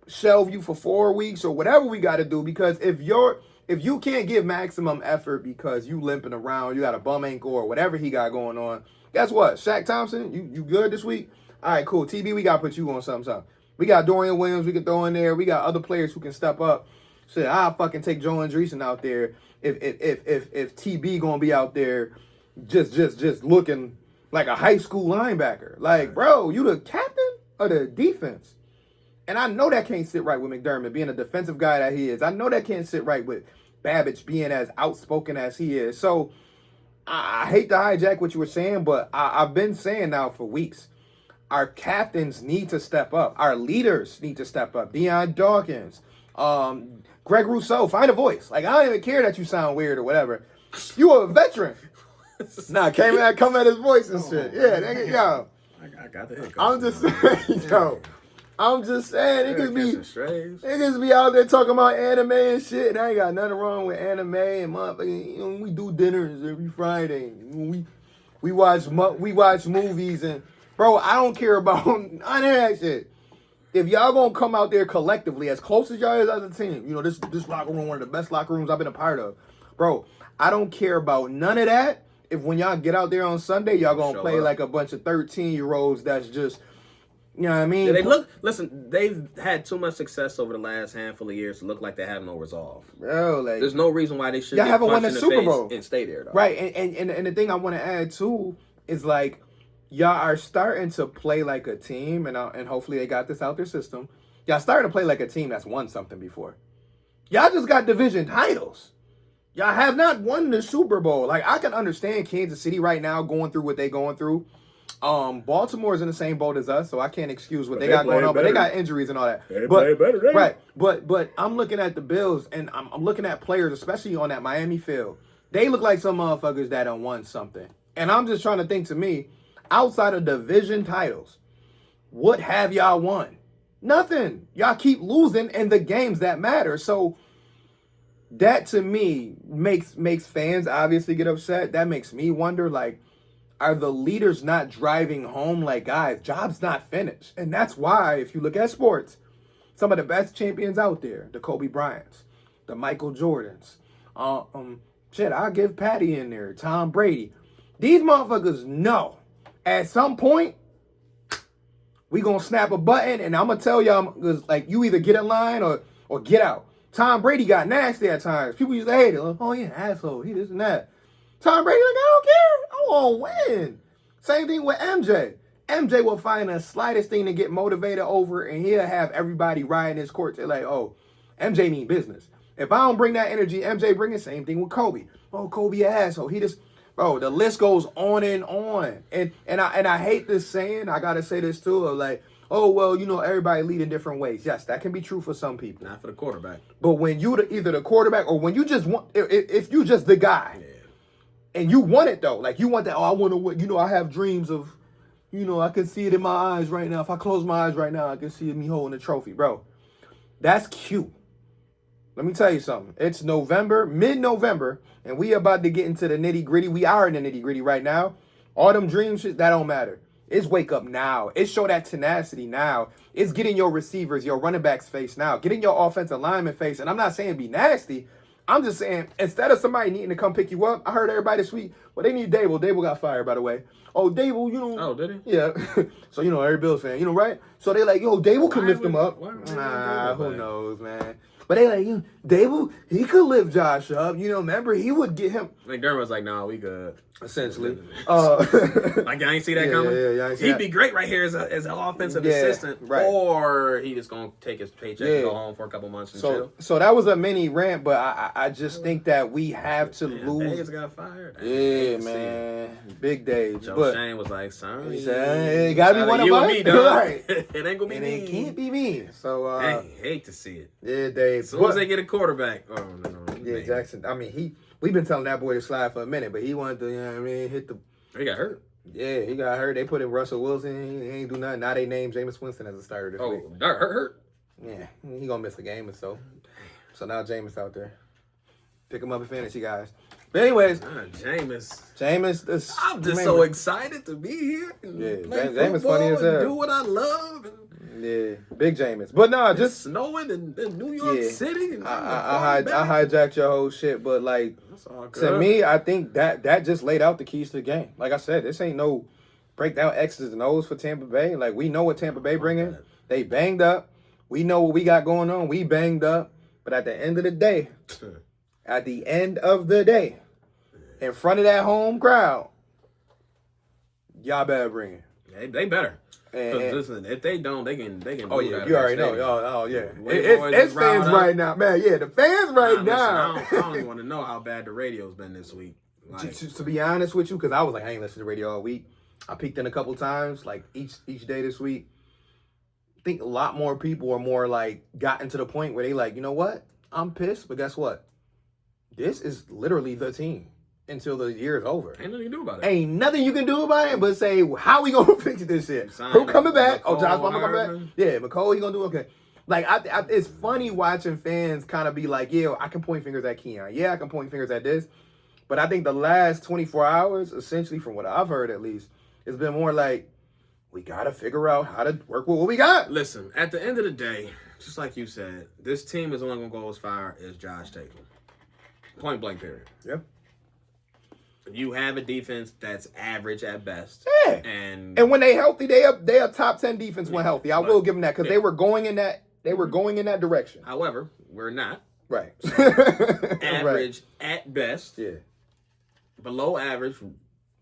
Speaker 1: shelve you for 4 weeks or whatever we got to do. Because if you can't give maximum effort because you limping around, you got a bum ankle or whatever he got going on, guess what? Shaq Thompson, you good this week? All right, cool. TB, we got to put you on something. We got Dorian Williams we can throw in there. We got other players who can step up. Shit, I'll fucking take Joe Andreessen out there if TB gonna be out there just looking like a high school linebacker. Like, bro, you the captain of the defense. And I know that can't sit right with McDermott being a defensive guy that he is. I know that can't sit right with Babbage being as outspoken as he is. So I hate to hijack what you were saying, but I've been saying now for weeks, our captains need to step up. Our leaders need to step up. Deion Dawkins, Greg Rousseau, find a voice. Like, I don't even care that you sound weird or whatever. You a veteran. Come at his voice and shit. Yeah, yo.
Speaker 2: I got the hiccups.
Speaker 1: I'm just saying, yo. I'm just saying, niggas be out there talking about anime and shit, and I ain't got nothing wrong with anime and motherfucking, we do dinners every Friday. We watch movies and bro, I don't care about none of that shit. If y'all gonna come out there collectively, as close as y'all is as a team, you know, this locker room, one of the best locker rooms I've been a part of. Bro, I don't care about none of that. If when y'all get out there on Sunday, y'all gonna play like a bunch of 13-year-olds that's just, you know what I mean?
Speaker 2: Yeah, they've had too much success over the last handful of years to look like they have no resolve.
Speaker 1: Bro, like,
Speaker 2: there's no reason why they should
Speaker 1: y'all
Speaker 2: get
Speaker 1: haven't won
Speaker 2: punched
Speaker 1: the
Speaker 2: in the
Speaker 1: Super
Speaker 2: face
Speaker 1: Bowl
Speaker 2: and stay there, though.
Speaker 1: Right, and the thing I want to add, too, is like, y'all are starting to play like a team, and hopefully they got this out their system. Y'all starting to play like a team that's won something before. Y'all just got division titles. Y'all have not won the Super Bowl. Like, I can understand Kansas City right now going through what they going through. Baltimore's in the same boat as us, so I can't excuse what they got going on. But they got injuries and all that.
Speaker 2: They play better,
Speaker 1: right? But I'm looking at the Bills, and I'm looking at players, especially on that Miami field. They look like some motherfuckers that done won something. And I'm just trying to think, to me, outside of division titles, what have y'all won? Nothing. Y'all keep losing in the games that matter. So that, to me, makes fans obviously get upset. That makes me wonder, like, are the leaders not driving home, like, guys, job's not finished? And that's why, if you look at sports, some of the best champions out there, the Kobe Bryants, the Michael Jordans, I'll give Patty in there, Tom Brady. These motherfuckers know at some point we gonna snap a button, and I'm gonna tell y'all, like, you either get in line or get out. Tom Brady got nasty at times. People used to hate it. Like, oh, yeah, asshole. He this and that. Tom Brady, like, I don't care. I want to win. Same thing with MJ. MJ will find the slightest thing to get motivated over, and he'll have everybody riding his court. They're like, oh, MJ mean business. If I don't bring that energy, MJ bring it. Same thing with Kobe. Oh, Kobe asshole. He just, bro, the list goes on and on. And I hate this saying. I got to say this too. Like, oh, well, you know, everybody lead in different ways. Yes, that can be true for some people.
Speaker 2: Not for the quarterback.
Speaker 1: But when you either the quarterback or when you just want, if you just the guy, yeah, and you want it though, like you want that, oh, I want to win. You know, I have dreams of, you know, I can see it in my eyes right now. If I close my eyes right now, I can see me holding the trophy, bro. That's cute. Let me tell you something. It's November, mid-November, and we about to get into the nitty-gritty. We are in the nitty-gritty right now. All them dreams, that don't matter. It's wake up now. It's show that tenacity now. It's getting your receivers, your running backs face now. Getting your offensive lineman face. And I'm not saying be nasty. I'm just saying, instead of somebody needing to come pick you up, I heard everybody this week, well, they need Dable. Dable got fired, by the way. Oh, Dable, you know.
Speaker 2: Oh, did he?
Speaker 1: Yeah. So, you know, every Bills fan, you know, right? So they like, yo, Dable can lift him up. Who knows, man. But they like, Dable, he could lift Josh up. You know, remember, he would get him.
Speaker 2: McDermott was like, no, we good.
Speaker 1: Essentially.
Speaker 2: Like, I ain't see that coming.
Speaker 1: Yeah,
Speaker 2: He'd be great right here as an offensive assistant.
Speaker 1: Right.
Speaker 2: Or he just going to take his paycheck and go home for a couple months and chill.
Speaker 1: So that was a mini rant, but I just think that we have to lose.
Speaker 2: Days got fired.
Speaker 1: Yeah, man. Big days.
Speaker 2: Joe Shane was like, sorry.
Speaker 1: He said, it got to be one of us.
Speaker 2: Me, dog.
Speaker 1: Right.
Speaker 2: It ain't going to be me.
Speaker 1: It can't be me. So,
Speaker 2: I hate to see it.
Speaker 1: Yeah, Dave.
Speaker 2: As soon as they get a quarterback. Oh, no.
Speaker 1: Yeah, man. Jackson. I mean, we've been telling that boy to slide for a minute, but he wanted to, you know what I mean, hit the.
Speaker 2: He got hurt.
Speaker 1: Yeah, he got hurt. They put in Russell Wilson. He ain't do nothing. Now they named Jameis Winston as a starter this week.
Speaker 2: Oh, hurt?
Speaker 1: Yeah, he gonna miss a game or so. So now Jameis out there. Pick him up in fantasy, guys. But anyways,
Speaker 2: Jameis. I'm just so excited to be here. And play
Speaker 1: Jameis funny as hell.
Speaker 2: Do what I love.
Speaker 1: Yeah, big Jameis. But no, just
Speaker 2: snowing in New York City. And
Speaker 1: I hijacked your whole shit, but like to me, I think that just laid out the keys to the game. Like I said, this ain't no breakdown X's and O's for Tampa Bay. Like we know what Tampa Bay bringing. They banged up. We know what we got going on. We banged up. But at the end of the day, in front of that home crowd, y'all better bring it.
Speaker 2: They better. And listen, if they don't, they can.
Speaker 1: Oh yeah, you already know. Oh yeah, it's fans right now, man. Yeah, the fans right now.
Speaker 2: Listen, I don't even want to know how bad the radio's been this week.
Speaker 1: Like, to be honest with you, because I was like, I ain't listened to the radio all week. I peeked in a couple times, like each day this week. I think a lot more people are more like gotten to the point where they like, you know what? I'm pissed, but guess what? This is literally the team until the year is over.
Speaker 2: Ain't nothing you can do about it.
Speaker 1: Ain't nothing you can do about it but say, how we gonna fix this shit? Who coming back?
Speaker 2: McCall,
Speaker 1: Josh Palmer coming back? Yeah, McCall, he gonna do okay. Like, it's funny watching fans kind of be like, yeah, I can point fingers at Keon. Yeah, I can point fingers at this. But I think the last 24 hours, essentially from what I've heard at least, it's been more like, we got to figure out how to work with what we got.
Speaker 2: Listen, at the end of the day, just like you said, this team is only going to go as far as Josh takes them. Point blank period.
Speaker 1: Yeah.
Speaker 2: You have a defense that's average at best.
Speaker 1: Yeah. And when they healthy, they are top 10 defense when healthy. I will give them that because they were going in that direction.
Speaker 2: However, we're not.
Speaker 1: Right.
Speaker 2: Average at best.
Speaker 1: Yeah.
Speaker 2: Below average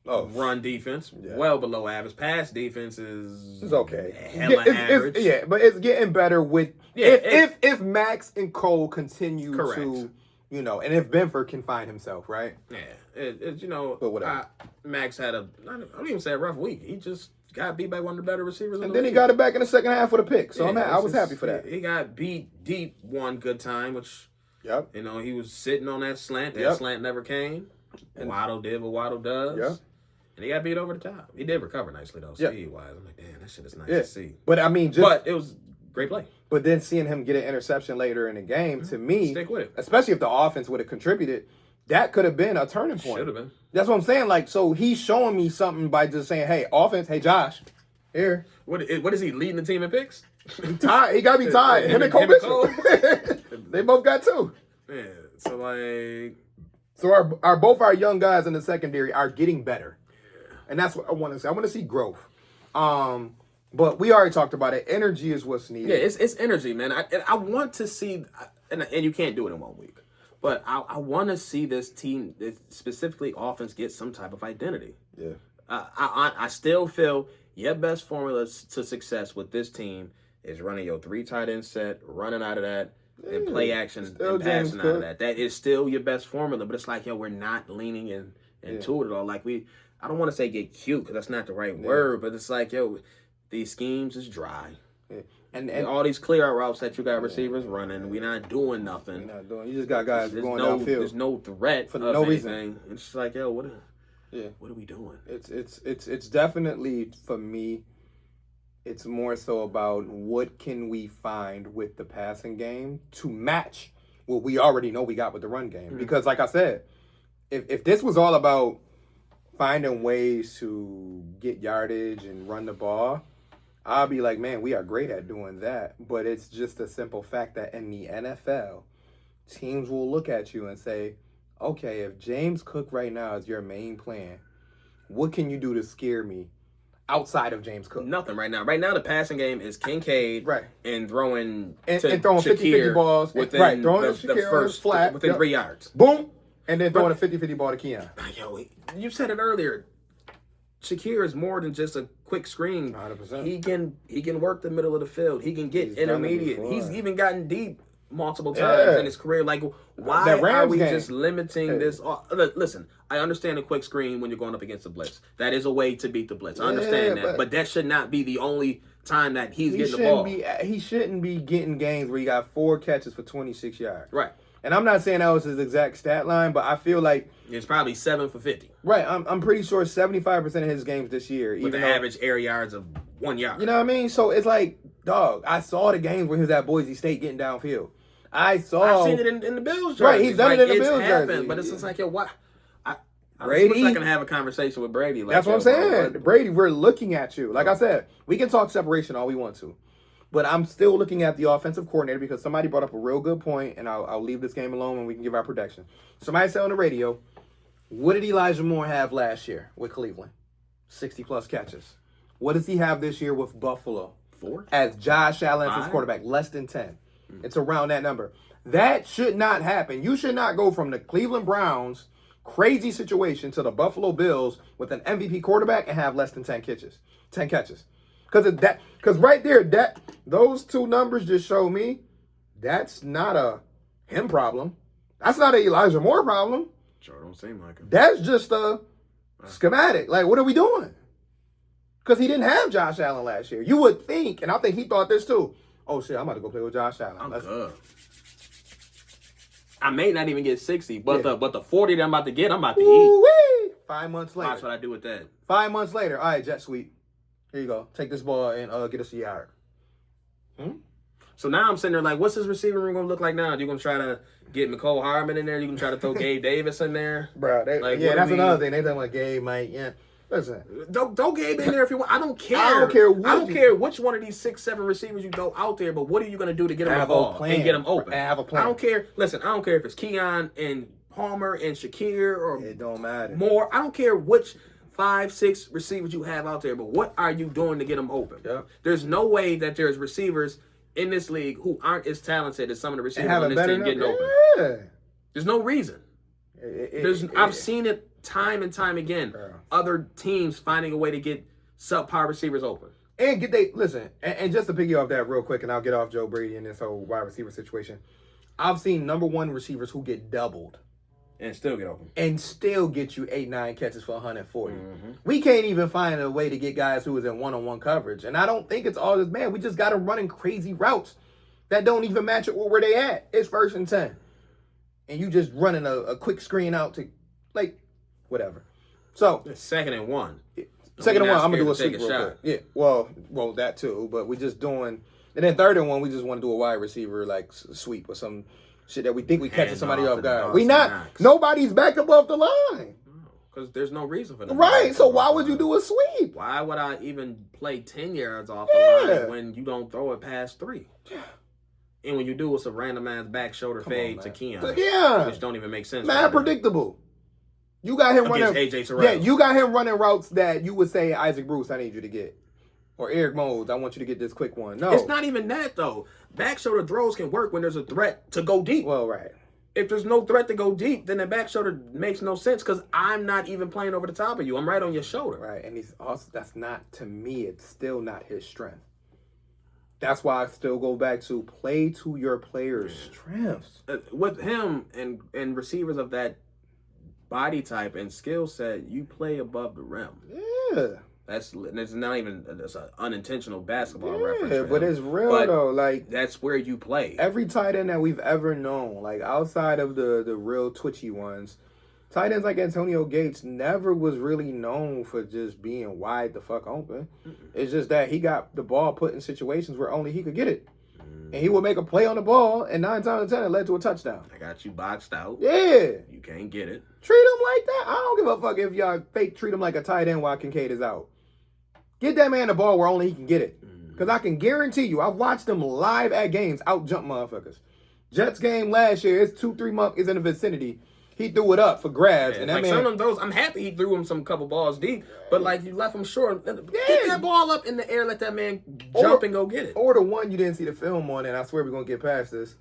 Speaker 2: run defense.
Speaker 1: Yeah.
Speaker 2: Well below average. Pass defense is
Speaker 1: it's okay.
Speaker 2: Hella average.
Speaker 1: But it's getting better with if Max and Cole continue to, and if Benford can find himself, right?
Speaker 2: Yeah. It's
Speaker 1: but whatever.
Speaker 2: Max had I don't even say a rough week. He just got beat by one of the better receivers.
Speaker 1: And then he got it back in the second half with a pick. So I was happy for that.
Speaker 2: He got beat deep one good time, which
Speaker 1: yep.
Speaker 2: He was sitting on that slant. That slant never came. And Waddle did what Waddle does.
Speaker 1: Yeah.
Speaker 2: And he got beat over the top. He did recover nicely though, speed-wise. I'm like, damn, that shit is nice to see.
Speaker 1: But I mean,
Speaker 2: but it was great play.
Speaker 1: But then seeing him get an interception later in the game, to me,
Speaker 2: stick with it.
Speaker 1: Especially if the offense would have contributed, that could have been a turning point.
Speaker 2: Should have been.
Speaker 1: That's what I'm saying. Like, so he's showing me something by just saying, "Hey, offense, hey Josh, here."
Speaker 2: What is he leading the team in picks?
Speaker 1: He tied. He got to be tied. Him and Cole Bishop. They both got 2.
Speaker 2: Yeah. So like.
Speaker 1: So our both our young guys in the secondary are getting better, and that's what I want to see. I want to see growth. But we already talked about it. Energy is what's needed.
Speaker 2: Yeah, it's energy, man. I want to see, and you can't do it in 1 week, but I want to see this team, specifically offense, get some type of identity.
Speaker 1: Yeah.
Speaker 2: I still feel your best formula to success with this team is running your 3 tight end set, running out of that, and play action and passing out of that. That is still your best formula, but it's like, we're not leaning into it at all. Like I don't want to say get cute because that's not the right word, but it's like, these schemes is dry. Yeah. And all these clear out routes that you got receivers running, we're not doing nothing.
Speaker 1: We're not doing. You just got guys going downfield.
Speaker 2: There's no threat
Speaker 1: for no reason.
Speaker 2: Anything. It's just like, what are we doing?
Speaker 1: It's definitely, for me, it's more so about what can we find with the passing game to match what we already know we got with the run game. Because like I said, if this was all about finding ways to get yardage and run the ball, I'll be like, man, we are great at doing that. But it's just a simple fact that in the NFL, teams will look at you and say, okay, if James Cook right now is your main plan, what can you do to scare me outside of James Cook?
Speaker 2: Nothing right now. Right now, the passing game is Kincaid and throwing
Speaker 1: and throwing 50-50 balls.
Speaker 2: Within
Speaker 1: throwing
Speaker 2: the first
Speaker 1: flat.
Speaker 2: Within 3 yards.
Speaker 1: Boom. And then throwing a 50-50 ball to Keon.
Speaker 2: You said it earlier. Shakir is more than just a quick screen.
Speaker 1: 100%.
Speaker 2: He can work the middle of the field. He can get intermediate. He's even gotten deep multiple times in his career. Like, why are we just limiting this? Listen, I understand a quick screen when you're going up against the blitz. That is a way to beat the blitz. I understand that. But that should not be the only time that he's getting the ball.
Speaker 1: He shouldn't be getting games where he got 4 catches for 26 yards.
Speaker 2: Right.
Speaker 1: And I'm not saying that was his exact stat line, but I feel like
Speaker 2: it's probably 7 for 50.
Speaker 1: Right. I'm pretty sure 75% of his games this year,
Speaker 2: with the average air yards of 1 yard.
Speaker 1: You know what I mean? So it's like, dog, I saw the games where he was at Boise State getting downfield. I've
Speaker 2: seen it in the Bills jersey.
Speaker 1: Right, he's done it in the Bills jersey.
Speaker 2: But it's just like, why?
Speaker 1: Brady,
Speaker 2: I wish I can have a conversation with Brady.
Speaker 1: That's what I'm saying. Brady, we're looking at you. Like I said, we can talk separation all we want to. But I'm still looking at the offensive coordinator because somebody brought up a real good point, and I'll leave this game alone and we can give our prediction. Somebody said on the radio, what did Elijah Moore have last year with Cleveland? 60-plus catches. What does he have this year with Buffalo?
Speaker 2: 4?
Speaker 1: As Josh Allen as his quarterback, less than 10. It's around that number. That should not happen. You should not go from the Cleveland Browns crazy situation to the Buffalo Bills with an MVP quarterback and have less than 10 catches. Because right there, those 2 numbers just show me that's not a him problem. That's not an Elijah Moore problem.
Speaker 2: Sure don't seem like it.
Speaker 1: That's just a schematic. Like, what are we doing? Because he didn't have Josh Allen last year. You would think, and I think he thought this too. Oh shit, I'm about to go play with Josh Allen.
Speaker 2: I'm good. I may not even get 60, but the 40 that I'm about to get, I'm about to eat.
Speaker 1: 5 months later.
Speaker 2: That's what I do with that.
Speaker 1: 5 months later. All right, Jet Sweet. Here you go. Take this ball and get us a yard.
Speaker 2: So now I'm sitting there like, what's his receiver room going to look like now? You going to try to get McCole Hardman in there? You going to try to throw Gabe Davis in there?
Speaker 1: Bro, that's another thing. They talking about Gabe, Mike. Yeah. Listen.
Speaker 2: Don't Gabe in there if you want. I don't care.
Speaker 1: I don't care.
Speaker 2: I don't care which one of these 6-7 receivers you throw out there, but what are you going to do to get them the ball and get them open?
Speaker 1: Have a plan.
Speaker 2: I don't care. Listen, I don't care if it's Keon and Palmer and Shakir or
Speaker 1: it don't matter.
Speaker 2: More. I don't care which 5-6 receivers you have out there, but what are you doing to get them open?
Speaker 1: Yep.
Speaker 2: There's no way that there's receivers in this league who aren't as talented as some of the receivers on this team getting open.
Speaker 1: Yeah.
Speaker 2: There's no reason. I've seen it time and time again. Other teams finding a way to get subpar receivers open.
Speaker 1: And listen, and just to piggy off that real quick, and I'll get off Joe Brady in this whole wide receiver situation. I've seen number one receivers who get doubled.
Speaker 2: And still get open.
Speaker 1: And still get you 8-9 catches for 140. Mm-hmm. We can't even find a way to get guys who is in one-on-one coverage. And I don't think it's all this, man. We just got them running crazy routes that don't even match it with where they at. It's 1st and 10. And you just running a quick screen out to, like, whatever. So.
Speaker 2: It's 2nd and 1.
Speaker 1: 2nd and 1, I'm going to do a sweep real quick. Yeah, well, that too. But we just doing, and then 3rd and 1, we just want to do a wide receiver, like, sweep or some shit that we think we catching somebody off guard. We not. Nobody's back above the line.
Speaker 2: Because there's no reason for that.
Speaker 1: Right. So why would you do a sweep?
Speaker 2: Why would I even play 10 yards off the line when you don't throw it past 3? Yeah. And when you do, it's a random ass back shoulder fade to Keon. Which don't even make sense.
Speaker 1: Man, predictable. You got him running.
Speaker 2: AJ Terrell.
Speaker 1: Yeah, you got him running routes that you would say, Isaac Bruce, I need you to get. Or Eric Modes, I want you to get this quick one. No.
Speaker 2: It's not even that, though. Back shoulder throws can work when there's a threat to go deep.
Speaker 1: Well, right.
Speaker 2: If there's no threat to go deep, then the back shoulder makes no sense because I'm not even playing over the top of you. I'm right on your shoulder.
Speaker 1: Right, and he's also, that's not, to me, it's still not his strength. That's why I still go back to play to your player's strengths.
Speaker 2: With him and receivers of that body type and skill set, you play above the rim.
Speaker 1: Yeah.
Speaker 2: It's not even an unintentional basketball reference.
Speaker 1: Yeah, but it's real though. Like
Speaker 2: that's where you play.
Speaker 1: Every tight end that we've ever known, like outside of the real twitchy ones, tight ends like Antonio Gates never was really known for just being wide the fuck open. It's just that he got the ball put in situations where only he could get it. And he would make a play on the ball, and 9 times out of 10 it led to a touchdown.
Speaker 2: I got you boxed out.
Speaker 1: Yeah.
Speaker 2: You can't get it.
Speaker 1: Treat him like that. I don't give a fuck if y'all fake treat him like a tight end while Kincaid is out. Get that man the ball where only he can get it. Because I can guarantee you, I've watched him live at games out jump motherfuckers. Jets game last year, it's 2-3 months in the vicinity. He threw it up for grabs.
Speaker 2: Yeah,
Speaker 1: and that
Speaker 2: like
Speaker 1: man,
Speaker 2: some of those, I'm happy he threw him some couple balls deep, but like you left him short. Get that ball up in the air, let that man jump and go get it.
Speaker 1: Or the one you didn't see the film on, and I swear we're going to get past this.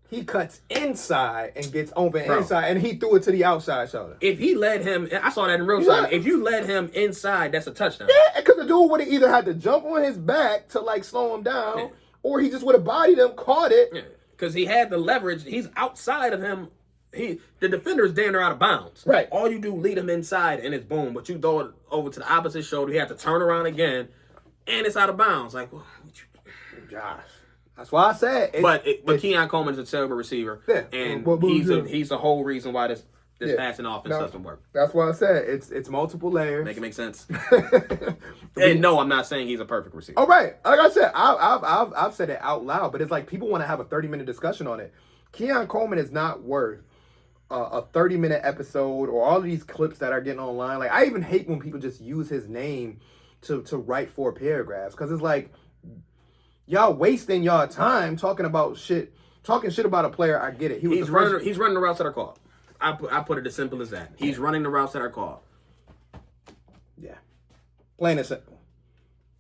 Speaker 1: He cuts inside and gets open inside, and he threw it to the outside shoulder.
Speaker 2: If he led him, I saw that in real time. If you led him inside, that's a touchdown.
Speaker 1: Yeah, because the dude would have either had to jump on his back to like slow him down, or he just would have bodied him, caught it.
Speaker 2: Yeah, because he had the leverage. He's outside of him. The defender is damn near out of bounds.
Speaker 1: Right.
Speaker 2: All you do, lead him inside, and it's boom. But you throw it over to the opposite shoulder. He have to turn around again, and it's out of bounds. Like,
Speaker 1: Josh. That's why I said.
Speaker 2: But Keon Coleman is a terrible receiver, and he's the whole reason why this passing offense doesn't work.
Speaker 1: That's why I said it's multiple layers.
Speaker 2: Make it make sense. And no, I'm not saying he's a perfect receiver.
Speaker 1: All right, like I said, I've said it out loud, but it's like people want to have a 30-minute discussion on it. Keon Coleman is not worth a 30-minute episode or all of these clips that are getting online. Like I even hate when people just use his name to write 4 paragraphs because it's like. Y'all wasting y'all time talking shit about a player. I get it.
Speaker 2: He's running the routes that are called. I put it as simple as that. He's running the routes that are called.
Speaker 1: Yeah, plain and simple.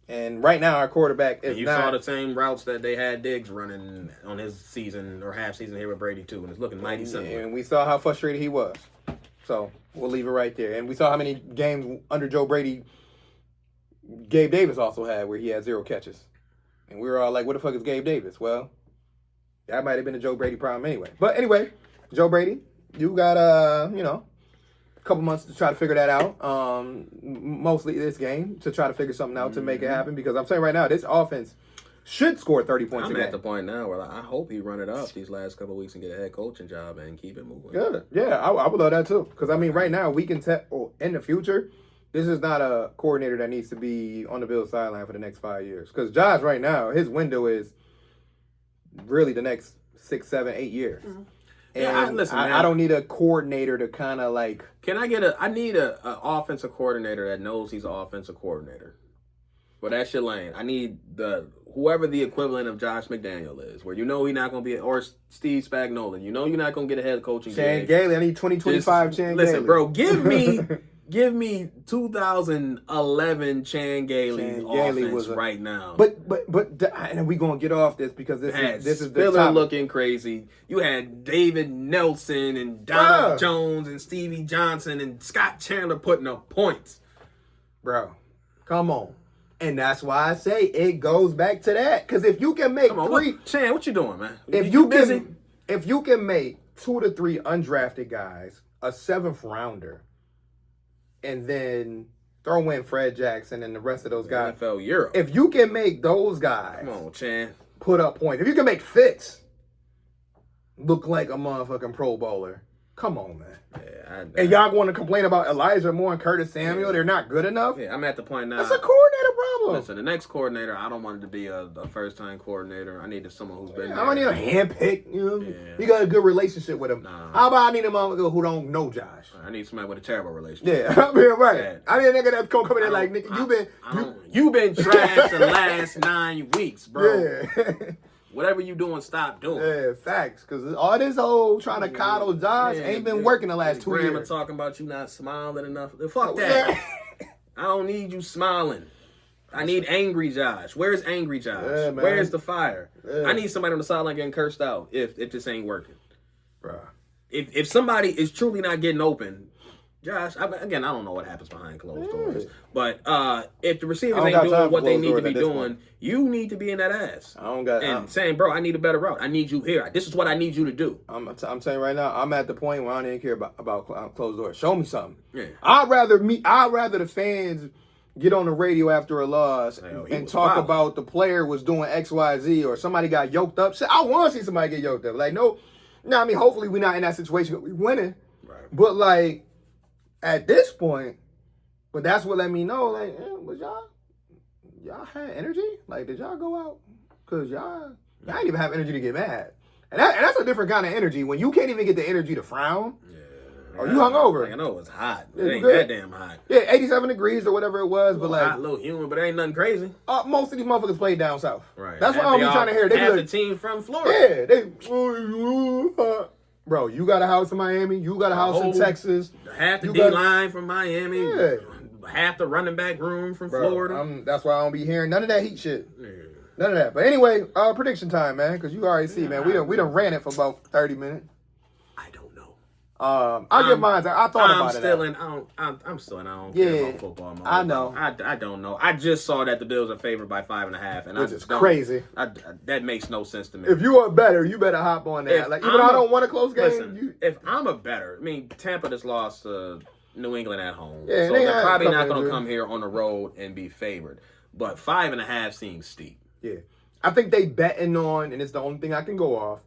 Speaker 1: And right now, our quarterback is
Speaker 2: you saw the same routes that they had Diggs running on his season or half season here with Brady too, and it's looking mighty similar.
Speaker 1: And we saw how frustrated he was. So we'll leave it right there. And we saw how many games under Joe Brady Gabe Davis also had where he had 0 catches. And we were all like, what the fuck is Gabe Davis? Well, that might have been a Joe Brady problem anyway. But anyway, Joe Brady, you got, a couple months to try to figure that out. Mostly this game to try to figure something out to make it happen. Because I'm saying right now, this offense should score 30 points a game.
Speaker 2: I'm at the point now where I hope he run it up these last couple of weeks and get a head coaching job and keep it moving.
Speaker 1: Good. Yeah, I would love that too. Because, I mean, right now, we can in the future, this is not a coordinator that needs to be on the Bills sideline for the next 5 years. Because Josh right now, his window is really the next 6, 7, 8 years.
Speaker 2: Mm-hmm.
Speaker 1: And
Speaker 2: Yeah, listen, man.
Speaker 1: I don't need a coordinator to kind of like.
Speaker 2: I need a offensive coordinator that knows he's an offensive coordinator. Well, that's your lane. I need whoever the equivalent of Josh McDaniel is, where you know he's not going to be, or Steve Spagnuolo. You know you're not going to get a head coaching
Speaker 1: Chan
Speaker 2: gig.
Speaker 1: Gailey, I need 2025 Chan Gailey.
Speaker 2: Listen, bro, give me 2011 Chan Gailey offense right now.
Speaker 1: But and we gonna get off this because this is the
Speaker 2: Spiller
Speaker 1: topic.
Speaker 2: looking crazy. You had David Nelson and Donald Jones and Stevie Johnson and Scott Chandler putting up points.
Speaker 1: Bro, come on. And that's why I say it goes back to that. Because if you can make
Speaker 2: Chan, what you doing, man?
Speaker 1: If you can make 2 to 3 undrafted guys a 7th rounder, and then throw in Fred Jackson and the rest of those guys.
Speaker 2: NFL Europe.
Speaker 1: If you can make those guys,
Speaker 2: come on, Chan,
Speaker 1: put up points. If you can make Fitz look like a motherfucking Pro Bowler, come on, man.
Speaker 2: Yeah,
Speaker 1: and y'all want to complain about Elijah Moore and Curtis Samuel? They're not good enough.
Speaker 2: Yeah, I'm at the point now.
Speaker 1: That's a coordinator problem.
Speaker 2: Listen, the next coordinator, I don't want it to be a first-time coordinator. I need someone who's been there.
Speaker 1: I don't need a handpick. You got a good relationship with him. Nah. How about I need a motherfucker who don't know Josh?
Speaker 2: I need somebody with a terrible relationship.
Speaker 1: Yeah, I mean, right. Yeah. I need a nigga that's gonna come in there like, nigga,
Speaker 2: you've been trashed the last 9 weeks, bro.
Speaker 1: Yeah.
Speaker 2: Whatever you doing, stop doing.
Speaker 1: Yeah, facts. Because all this whole trying to coddle Josh ain't been working the last 2 years.
Speaker 2: Grandma talking about you not smiling enough. Fuck that. I don't need you smiling. I need angry Josh. Where's angry Josh? Yeah, where's the fire? Yeah. I need somebody on the sideline getting cursed out if this ain't working.
Speaker 1: Bruh.
Speaker 2: If somebody is truly not getting open, Josh, I don't know what happens behind closed doors. But if the receivers ain't doing what they need to be doing, you need to be in that ass. Saying, bro, I need a better route. I need you here. This is what I need you to do.
Speaker 1: I'm telling you right now, I'm at the point where I don't even care about closed doors. Show me something.
Speaker 2: Yeah.
Speaker 1: I'd rather the fans get on the radio after a loss and talk about the player was doing X, Y, Z, or somebody got yoked up. I want to see somebody get yoked up. Like, no, I mean, hopefully we're not in that situation. We winning.
Speaker 2: Right.
Speaker 1: But, like, at this point, but that's what let me know, like, was y'all had energy? Like, did y'all go out? Because y'all ain't even have energy to get mad. And that's a different kind of energy. When you can't even get the energy to frown. Or you hungover.
Speaker 2: Like, I know it was hot. It ain't that damn hot.
Speaker 1: Yeah, 87 degrees or whatever it was. But like
Speaker 2: hot, a little humid, but it ain't nothing crazy.
Speaker 1: Most of these motherfuckers played down south.
Speaker 2: Right.
Speaker 1: That's what I don't be trying to hear. They
Speaker 2: half the team from Florida.
Speaker 1: Yeah, bro, you got a house in Miami. You got a house in Texas.
Speaker 2: Half the D-line from Miami. Yeah. Half the running back room from Florida.
Speaker 1: That's why I don't be hearing none of that heat shit. Yeah. None of that. But anyway, prediction time, man. Because you already see, man. We done ran it for about 30 minutes.
Speaker 2: I don't know.
Speaker 1: I'll get mine. I thought about it.
Speaker 2: I'm still in. I don't care about football.
Speaker 1: I know.
Speaker 2: I don't know. I just saw that the Bills are favored by 5.5, and
Speaker 1: which is crazy.
Speaker 2: That makes no sense to me.
Speaker 1: If you are better, you better hop on that. Like, even though I don't want a close game.
Speaker 2: Listen, if I'm a better, I mean, Tampa just lost to New England at home, so they're probably not going to come here on the road and be favored. But 5.5 seems steep.
Speaker 1: Yeah, I think they betting on, and it's the only thing I can go off.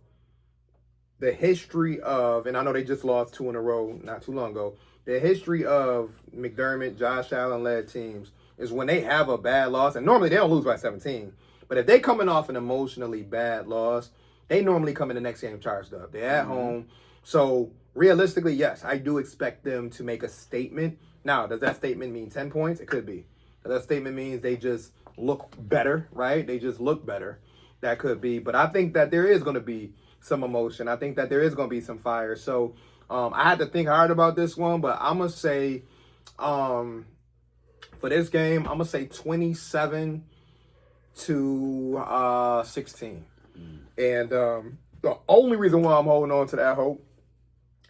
Speaker 1: The history of, and I know they just lost 2 in a row not too long ago, the history of McDermott, Josh Allen-led teams is when they have a bad loss, and normally they don't lose by 17, but if they coming off an emotionally bad loss, they normally come in the next game charged up. They're at home. So realistically, yes, I do expect them to make a statement. Now, does that statement mean 10 points? It could be. Does that statement means they just look better, right? They just look better. That could be. But I think that there is going to be some emotion. I think that there is going to be some fire. So I had to think hard about this one, but I'm going to say for this game, I'm going to say 27 to 16. And the only reason why I'm holding on to that hope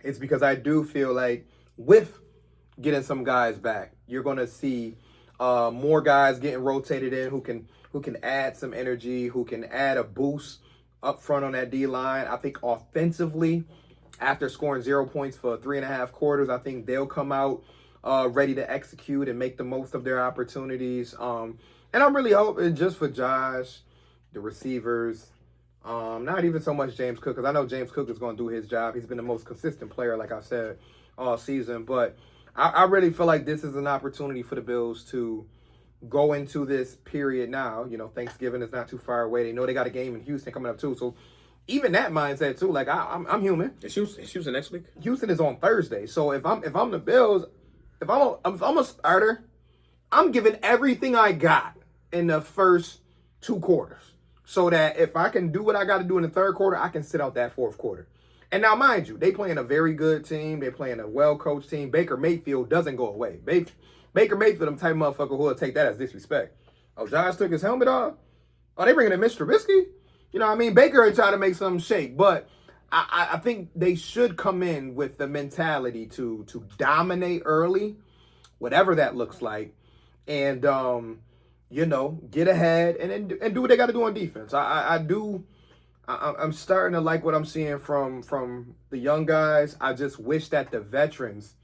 Speaker 1: is because I do feel like with getting some guys back, you're going to see more guys getting rotated in who can add some energy, who can add a boost up front on that D-line. I think offensively, after scoring 0 points for 3.5 quarters, I think they'll come out ready to execute and make the most of their opportunities. And I'm really hoping just for Josh, the receivers, not even so much James Cook, because I know James Cook is going to do his job. He's been the most consistent player, like I said, all season. But I really feel like this is an opportunity for the Bills to go into this period now. Thanksgiving is not too far away. They know they got a game in Houston coming up too. So even that mindset too. Like I'm human.
Speaker 2: Is Houston next week?
Speaker 1: Houston is on Thursday. So if I'm the Bills, if I'm a starter, I'm giving everything I got in the first 2 quarters, so that if I can do what I got to do in the third quarter, I can sit out that fourth quarter. And now, mind you, they playing a very good team. They're playing a well-coached team. Baker Mayfield doesn't go away. Baker Mayfield, them type of motherfucker who will take that as disrespect. Oh, Josh took his helmet off? Oh, they bringing in Mr. Trubisky? You know what I mean? Baker ain't trying to make something shake, but I think they should come in with the mentality to dominate early, whatever that looks like, and get ahead and do what they got to do on defense. I'm starting to like what I'm seeing from the young guys. I just wish that the veterans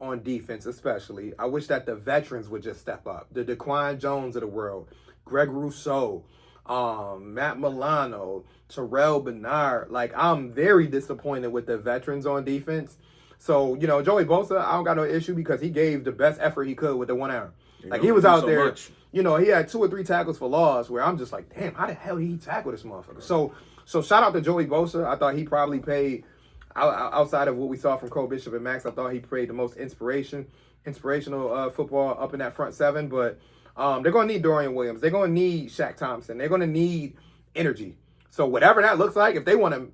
Speaker 1: on defense, especially, I wish that the veterans would just step up. The Daquan Jones of the world, Greg Rousseau, Matt Milano, Terrell Bernard. Like, I'm very disappointed with the veterans on defense. So, Joey Bosa, I don't got no issue because he gave the best effort he could with the one arm. Like, he was out there, much. He had 2 or 3 tackles for loss where I'm just like, damn, how the hell did he tackle this motherfucker? So shout out to Joey Bosa. I thought he probably paid, outside of what we saw from Cole Bishop and Max, I thought he played the most inspirational football up in that front 7. But they're going to need Dorian Williams. They're going to need Shaq Thompson. They're going to need energy. So whatever that looks like, if they want to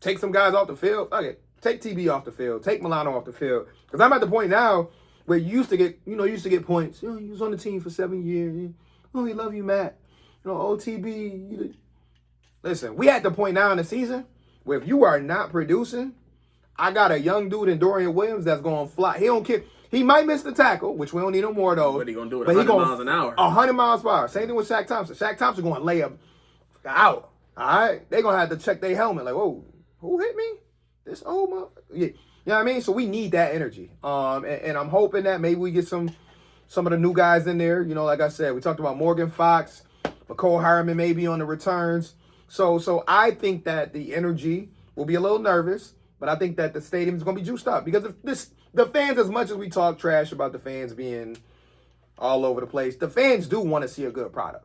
Speaker 1: take some guys off the field, okay, take TB off the field, take Milano off the field. Because I'm at the point now where you used to get points. He was on the team for 7 years. Oh, we love you, Matt. OTB. Listen, we at the point now in the season where if you are not producing, I got a young dude in Dorian Williams that's going to fly. He don't care. He might miss the tackle, which we don't need no more of those.
Speaker 2: But he going to do it 100 miles an hour.
Speaker 1: 100 miles per hour. Same thing with Shaq Thompson. Shaq Thompson going to lay up out. All right? They're going to have to check their helmet. Like, whoa, who hit me? This old motherfucker. Yeah. You know what I mean? So we need that energy. And I'm hoping that maybe we get some of the new guys in there. Like I said, we talked about Morgan Fox, McCole Harriman maybe on the returns. So I think that the energy will be a little nervous, but I think that the stadium is going to be juiced up because the fans, as much as we talk trash about the fans being all over the place, the fans do want to see a good product.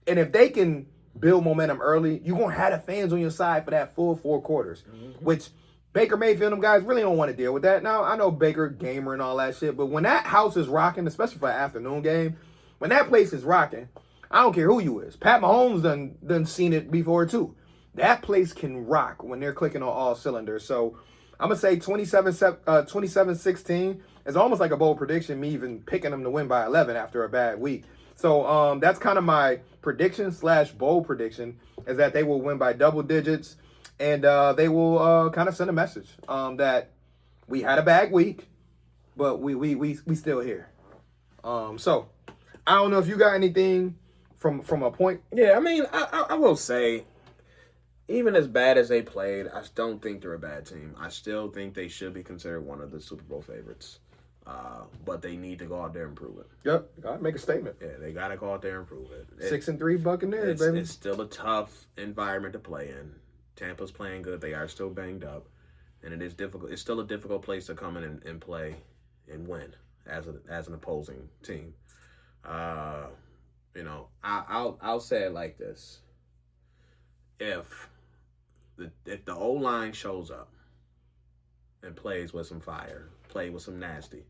Speaker 1: And if they can build momentum early, you're going to have the fans on your side for that full 4 quarters, which Baker Mayfield, them guys really don't want to deal with that. Now, I know Baker, gamer and all that shit, but when that house is rocking, especially for an afternoon game, when that place is rocking, I don't care who you is. Pat Mahomes done seen it before too. That place can rock when they're clicking on all cylinders. So I'm going to say 27-16 is almost like a bold prediction, me even picking them to win by 11 after a bad week. So that's kind of my prediction / bold prediction is that they will win by double digits. And they will kind of send a message that we had a bad week, but we still here. So I don't know if you got anything from a point.
Speaker 2: Yeah, I mean, I will say, even as bad as they played, I don't think they're a bad team. I still think they should be considered one of the Super Bowl favorites. But they need to go out there and prove it.
Speaker 1: Yep, gotta make a statement.
Speaker 2: Yeah, they gotta go out there and prove it.
Speaker 1: 6-3 Buccaneers, baby.
Speaker 2: It's still a tough environment to play in. Tampa's playing good. They are still banged up, and it is difficult. It's still a difficult place to come in and play and win as an opposing team. I'll say it like this: if the O-line shows up and plays with some fire, play with some nasty,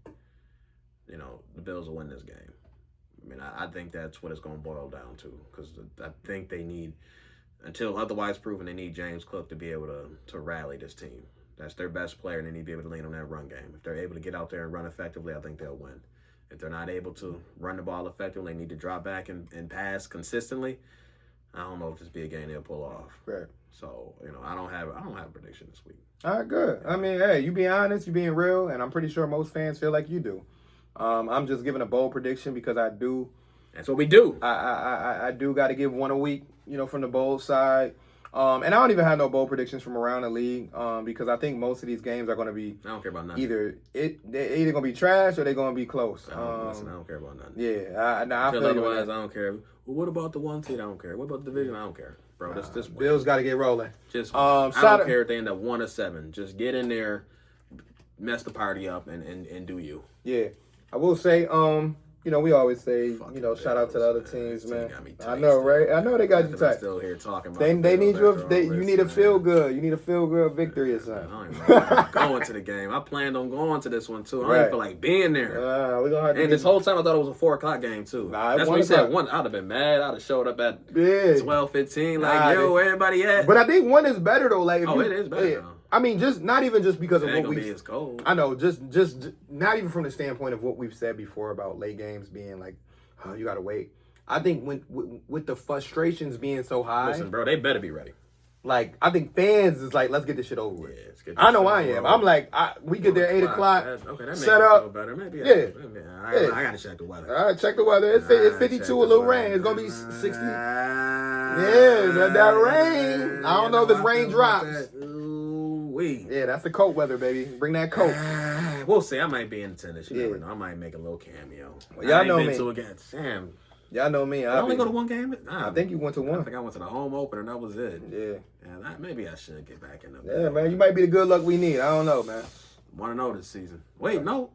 Speaker 2: the Bills will win this game. I mean, I think that's what it's going to boil down to because I think they need. Until otherwise proven, they need James Cook to be able to rally this team. That's their best player, and they need to be able to lean on that run game. If they're able to get out there and run effectively, I think they'll win. If they're not able to run the ball effectively, they need to drop back and pass consistently. I don't know if this be a game they'll pull off.
Speaker 1: Right.
Speaker 2: So, I don't have a prediction this week.
Speaker 1: All right, good. I mean, hey, you being honest, you being real, and I'm pretty sure most fans feel like you do. I'm just giving a bold prediction because I do.
Speaker 2: That's what we do.
Speaker 1: I do got to give one a week, from the bold side. And I don't even have no bold predictions from around the league because I think most of these games are going to be.
Speaker 2: I don't care about nothing.
Speaker 1: They're either going to be trash or they're going to be close.
Speaker 2: I don't care about nothing.
Speaker 1: Yeah, I feel
Speaker 2: otherwise. I don't care. Well, what about the 1 seed? I don't care. What about the division? I don't care, bro. This
Speaker 1: Bills got to get rolling.
Speaker 2: I don't care if they end up 1-7. Just get in there, mess the party up, and do you.
Speaker 1: Yeah, I will say. you know, we always say,
Speaker 2: Fucking
Speaker 1: you know, shout out to the
Speaker 2: Bills,
Speaker 1: other
Speaker 2: man.
Speaker 1: teams,
Speaker 2: This team
Speaker 1: man.
Speaker 2: got me
Speaker 1: I
Speaker 2: tight
Speaker 1: know,
Speaker 2: still,
Speaker 1: right? I know they got you
Speaker 2: I'm
Speaker 1: tight.
Speaker 2: still here talking about
Speaker 1: They
Speaker 2: the
Speaker 1: need
Speaker 2: Bills
Speaker 1: you.
Speaker 2: after all
Speaker 1: You
Speaker 2: this,
Speaker 1: need a
Speaker 2: man.
Speaker 1: feel good. You need a feel good victory or
Speaker 2: Man,
Speaker 1: something.
Speaker 2: I don't even know if I'm going to the game. I planned on going to this one too. I don't
Speaker 1: Right.
Speaker 2: even feel like being there.
Speaker 1: We gonna have to
Speaker 2: And this whole time I thought it was a 4:00 game too.
Speaker 1: Nah,
Speaker 2: That's when you said one. I'd have been mad. I'd have showed up at 12:15. Like, yo, where everybody at?
Speaker 1: But I think one is better though. Like,
Speaker 2: it is better. Though.
Speaker 1: I mean, just not even just because
Speaker 2: It
Speaker 1: of
Speaker 2: ain't
Speaker 1: what
Speaker 2: gonna
Speaker 1: we.
Speaker 2: be as cold.
Speaker 1: I know, just not even from the standpoint of what we've said before about late games being like, oh, you gotta wait. I think when with the frustrations being so high,
Speaker 2: Listen, bro, they better be ready.
Speaker 1: like I think fans is like, let's get this shit over with.
Speaker 2: Yeah, let's get this
Speaker 1: I know
Speaker 2: shit
Speaker 1: I am.
Speaker 2: over.
Speaker 1: I'm like, we get there 8 o'clock.
Speaker 2: Okay, that makes
Speaker 1: set
Speaker 2: me
Speaker 1: up.
Speaker 2: feel better. Maybe
Speaker 1: Yeah.
Speaker 2: I gotta check the weather.
Speaker 1: All right, check the weather. It's 52, a little rain. It's gonna be 60. Yeah, that rain. I don't know if it's raindrops. Yeah, that's the coat weather, baby. Bring that coat.
Speaker 2: We'll see. I might be in tennis. You
Speaker 1: Yeah.
Speaker 2: never know. I might make a little cameo.
Speaker 1: Well, y'all know me.
Speaker 2: To again. Damn.
Speaker 1: Y'all know me.
Speaker 2: I only go to one game. Nah,
Speaker 1: I think you went to one.
Speaker 2: I think I went to the home opener, and that was it.
Speaker 1: Yeah.
Speaker 2: And maybe I should get back in the.
Speaker 1: Yeah, man. You might be the good luck we need. I don't know, man.
Speaker 2: Want to know this season? Wait, no.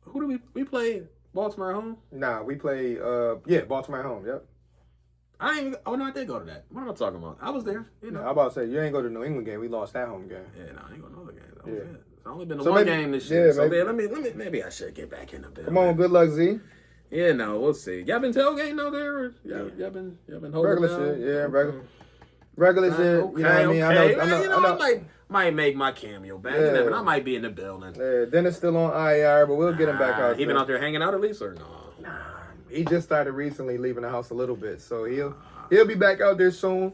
Speaker 2: Who do we play? Baltimore at home?
Speaker 1: Nah, we play. Baltimore at home. Yep.
Speaker 2: I ain't even. Oh no, I did go to that. What am I talking about? I was there. You know.
Speaker 1: I'm about to say you ain't go to the New England game. We lost that home game.
Speaker 2: Yeah, no, I ain't going to another game. That was
Speaker 1: Yeah.
Speaker 2: it. It's only been
Speaker 1: So
Speaker 2: one
Speaker 1: maybe-
Speaker 2: game this year.
Speaker 1: yeah,
Speaker 2: So
Speaker 1: maybe-
Speaker 2: maybe I should get back in the building.
Speaker 1: Come on, good luck, Z.
Speaker 2: Yeah, no, we'll see. Y'all been tailgating out there? Or y'all been holding
Speaker 1: Regular
Speaker 2: down?
Speaker 1: shit, yeah, regular shit. You know what I mean?
Speaker 2: I might make my cameo back.
Speaker 1: Yeah.
Speaker 2: You never know, I might be in the building.
Speaker 1: Yeah, Dennis still on IR, but we'll get him back out.
Speaker 2: He been out there hanging out at least, or no?
Speaker 1: Nah, he just started recently leaving the house a little bit, so he'll be back out there soon.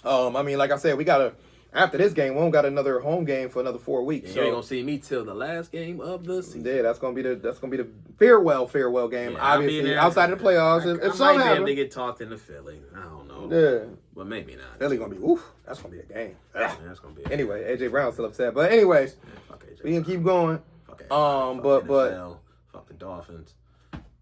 Speaker 1: I mean, like I said, we gotta after this game, we don't got another home game for another 4 weeks.
Speaker 2: Yeah,
Speaker 1: so
Speaker 2: you ain't gonna see me till the last game of the season.
Speaker 1: yeah, that's gonna be the farewell game.
Speaker 2: Yeah, I'll be
Speaker 1: obviously,
Speaker 2: there.
Speaker 1: outside of the playoffs.
Speaker 2: I
Speaker 1: if
Speaker 2: might
Speaker 1: something
Speaker 2: be able
Speaker 1: happens,
Speaker 2: to get talked into Philly. I don't know.
Speaker 1: yeah,
Speaker 2: But maybe not.
Speaker 1: Philly gonna be oof. That's gonna be a game.
Speaker 2: Yeah, that's gonna be it.
Speaker 1: Anyway, AJ Brown's still upset, but anyways,
Speaker 2: Fuck AJ
Speaker 1: we can keep going.
Speaker 2: Fuck AJ.
Speaker 1: But
Speaker 2: NFL, fuck the Dolphins.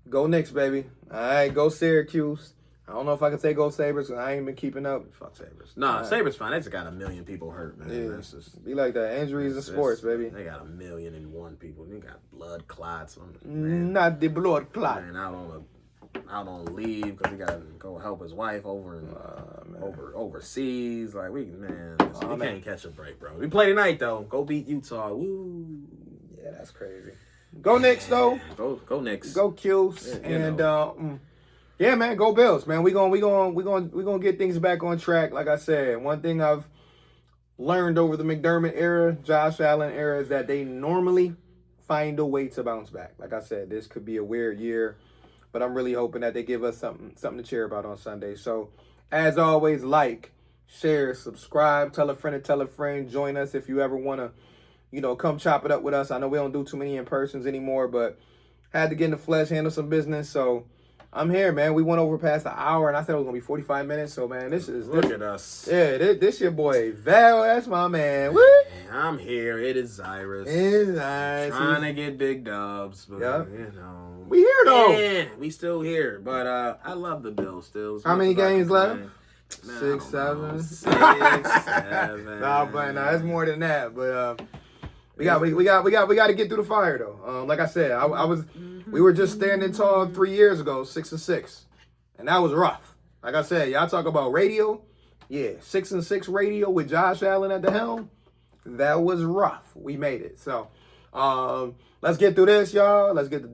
Speaker 1: go Knicks, baby. All right, go Syracuse. I don't know if I can say go Sabres because I ain't been keeping up.
Speaker 2: Fuck Sabres. Nah, Sabres fine. They just got 1 million people hurt, man.
Speaker 1: Yeah,
Speaker 2: That's just,
Speaker 1: be like that. Injuries in sports, baby.
Speaker 2: They got 1,000,001 people. They got blood clots. Man,
Speaker 1: Not the blood clot.
Speaker 2: man out on leave because he got to go help his wife over overseas. Like we can't catch a break, bro. We play tonight though. Go beat Utah. Woo.
Speaker 1: Yeah, that's crazy. Go Knicks though.
Speaker 2: Go Knicks.
Speaker 1: Go Qs.
Speaker 2: Yeah,
Speaker 1: And yeah, man, go Bills, man. We gonna get things back on track. Like I said, one thing I've learned over the McDermott era, Josh Allen era, is that they normally find a way to bounce back. Like I said, this could be a weird year, but I'm really hoping that they give us something to cheer about on Sunday. So, as always, like, share, subscribe, tell a friend to tell a friend. Join us if you ever want to, come chop it up with us. I know we don't do too many in-persons anymore, but had to get in the flesh, handle some business. So, I'm here, man. We went over past the hour, and I said it was going to be 45 minutes. So, man,
Speaker 2: Look at us.
Speaker 1: Yeah, this your boy, Val. That's my man. Woo!
Speaker 2: I'm here. It is Cyrus.
Speaker 1: It's nice.
Speaker 2: Trying to get big dubs, but
Speaker 1: Yep.
Speaker 2: we
Speaker 1: here, though.
Speaker 2: Yeah, we still here. But I love the Bills still.
Speaker 1: How many games left?
Speaker 2: Man,
Speaker 1: 6, 7.
Speaker 2: 6, 7.
Speaker 1: Nah, but it's more than that. But we got to get through the fire though. Like I said, we were just standing tall 3 years ago, 6-6, and that was rough. Like I said, y'all talk about radio, yeah, 6-6 radio with Josh Allen at the helm. That was rough. We made it. So let's get through this, y'all. Let's get the